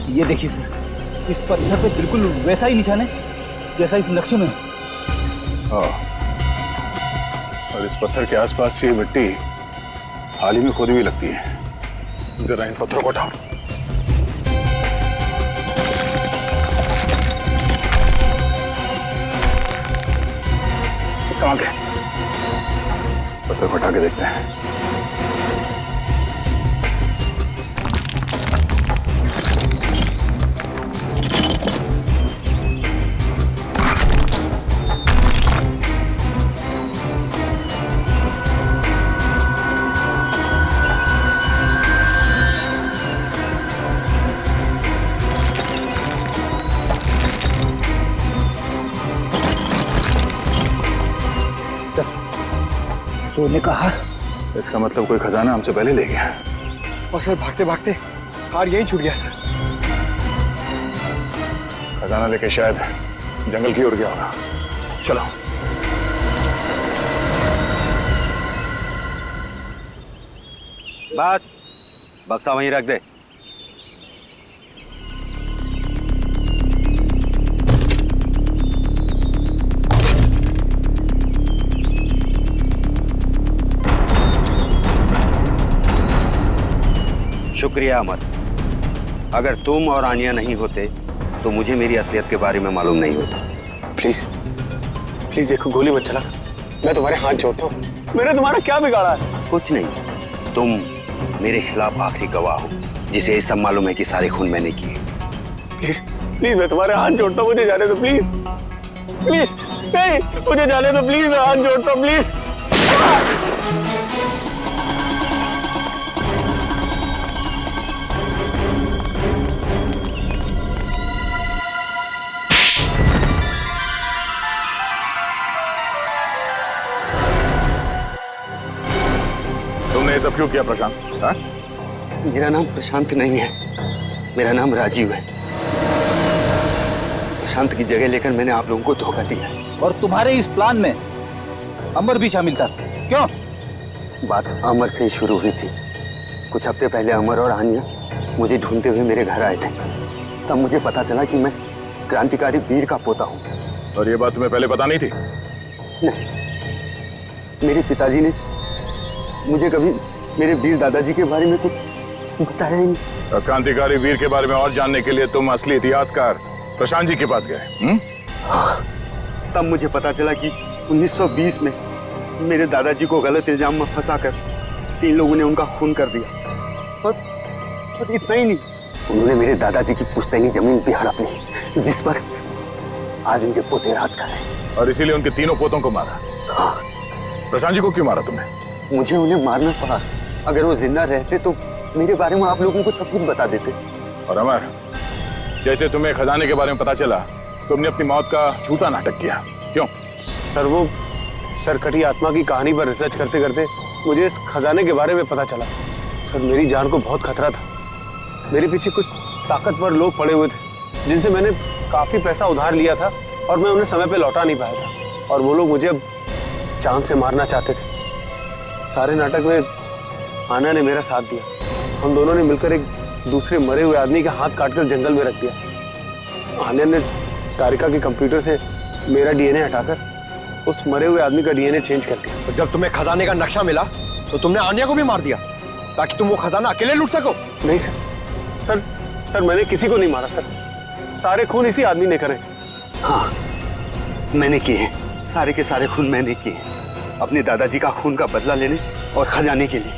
ये देखिए सर, इस पत्थर पे बिल्कुल वैसा ही निशान है जैसा इस नक्शे में। हाँ, और इस पत्थर के आसपास से मिट्टी हाल ही में खोदी हुई लगती है। जरा इन पत्थरों को उठाओ। संभाल के पत्थर को उठा के देखते हैं। सोने का हार। इसका मतलब कोई खजाना हमसे पहले ले गया। और सर भागते भागते हार यहीं छूट गया सर। खजाना लेके शायद जंगल की ओर गया होगा। चलो। बस बक्सा वहीं रख दे। शुक्रिया अमर। अगर तुम और आनिया नहीं होते तो मुझे मेरी असलियत के बारे में मालूम नहीं होता। प्लीज प्लीज देखो, गोली मत चला, मैं तुम्हारे हाथ जोड़ता हूँ। मैंने तुम्हारा क्या बिगाड़ा है? कुछ नहीं, तुम मेरे खिलाफ आखिरी गवाह हो जिसे ये सब मालूम है कि सारे खून मैंने किए। प्लीज प्लीज मैं तुम्हारे हाथ जोड़ता हूँ, मुझे जाने दो प्लीज। प्लीज नहीं, मुझे जाने दो प्लीज, मैं हाथ जोड़ता हूँ प्लीज। तुमने ये सब क्यों किया प्रशांत? हाँ? मेरा नाम प्रशांत नहीं है, मेरा नाम राजीव है। प्रशांत की जगह लेकर मैंने आप लोगों को धोखा दिया। और तुम्हारे इस प्लान में अमर भी शामिल था, क्यों? बात अमर से ही शुरू हुई थी। कुछ हफ्ते पहले अमर और आनिया मुझे ढूंढते हुए मेरे घर आए थे। तब मुझे पता चला कि मैं क्रांतिकारी वीर का पोता हूँ। और ये बात तुम्हें पहले पता नहीं थी? नहीं, मेरे पिताजी ने मुझे कभी मेरे वीर दादाजी के बारे में कुछ बताया ही नहीं। क्रांतिकारी वीर के बारे में और जानने के लिए तुम असली इतिहासकार प्रशांत जी के पास गए? हाँ, तब मुझे पता चला कि 1920 में मेरे दादाजी को गलत इल्जाम में फंसाकर 3 लोगों ने उनका खून कर दिया। और इतना ही नहीं, उन्होंने मेरे दादाजी की पुश्तैनी जमीन भी हड़प ली, जिस पर आज उनके पोते राज कर रहे हैं। और इसीलिए उनके तीनों पोतों को मारा? हाँ। प्रशांत जी को क्यों मारा तुमने? मुझे उन्हें मारना पड़ा। अगर वो जिंदा रहते तो मेरे बारे में आप लोगों को सब कुछ बता देते। और अमर, जैसे तुम्हें खजाने के बारे में पता चला, तुमने अपनी मौत का झूठा नाटक किया, क्यों? सर वो सरकटी आत्मा की कहानी पर रिसर्च करते करते मुझे खजाने के बारे में पता चला। सर मेरी जान को बहुत खतरा था। मेरे पीछे कुछ ताकतवर लोग पड़े हुए थे जिनसे मैंने काफी पैसा उधार लिया था और मैं उन्हें समय पे लौटा नहीं पाया था। और वो लोग मुझे जान से मारना चाहते थे। सारे नाटक में आना ने मेरा साथ दिया। हम दोनों ने मिलकर एक दूसरे मरे हुए आदमी के हाथ काटकर जंगल में रख दिया। आन्या ने तारिका के कंप्यूटर से मेरा डीएनए हटाकर उस मरे हुए आदमी का डीएनए चेंज कर दिया। और जब तुम्हें खजाने का नक्शा मिला तो तुमने आन्या को भी मार दिया ताकि तुम वो खजाना अकेले लूट सको। नहीं सर मैंने किसी को नहीं मारा सर। सारे खून इसी आदमी ने करे। हाँ, मैंने किए हैं। सारे के सारे खून मैंने किए हैं, अपने दादाजी का खून का बदला लेने और खजाने के लिए।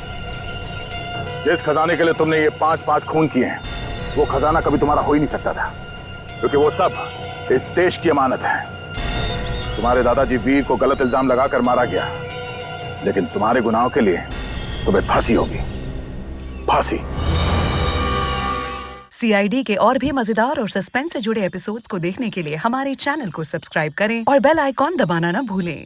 जिस खजाने के लिए तुमने ये 5-5 खून किए हैं, वो खजाना कभी तुम्हारा हो ही नहीं सकता था, क्योंकि वो सब इस देश की अमानत है। तुम्हारे दादाजी वीर को गलत इल्जाम लगाकर मारा गया, लेकिन तुम्हारे गुनाहों के लिए तुम्हें फांसी होगी, फांसी। CID के और भी मजेदार और सस्पेंस से जुड़े एपिसोड्स को देखने के लिए हमारे चैनल को सब्सक्राइब करें और बेल आइकॉन दबाना ना भूलें।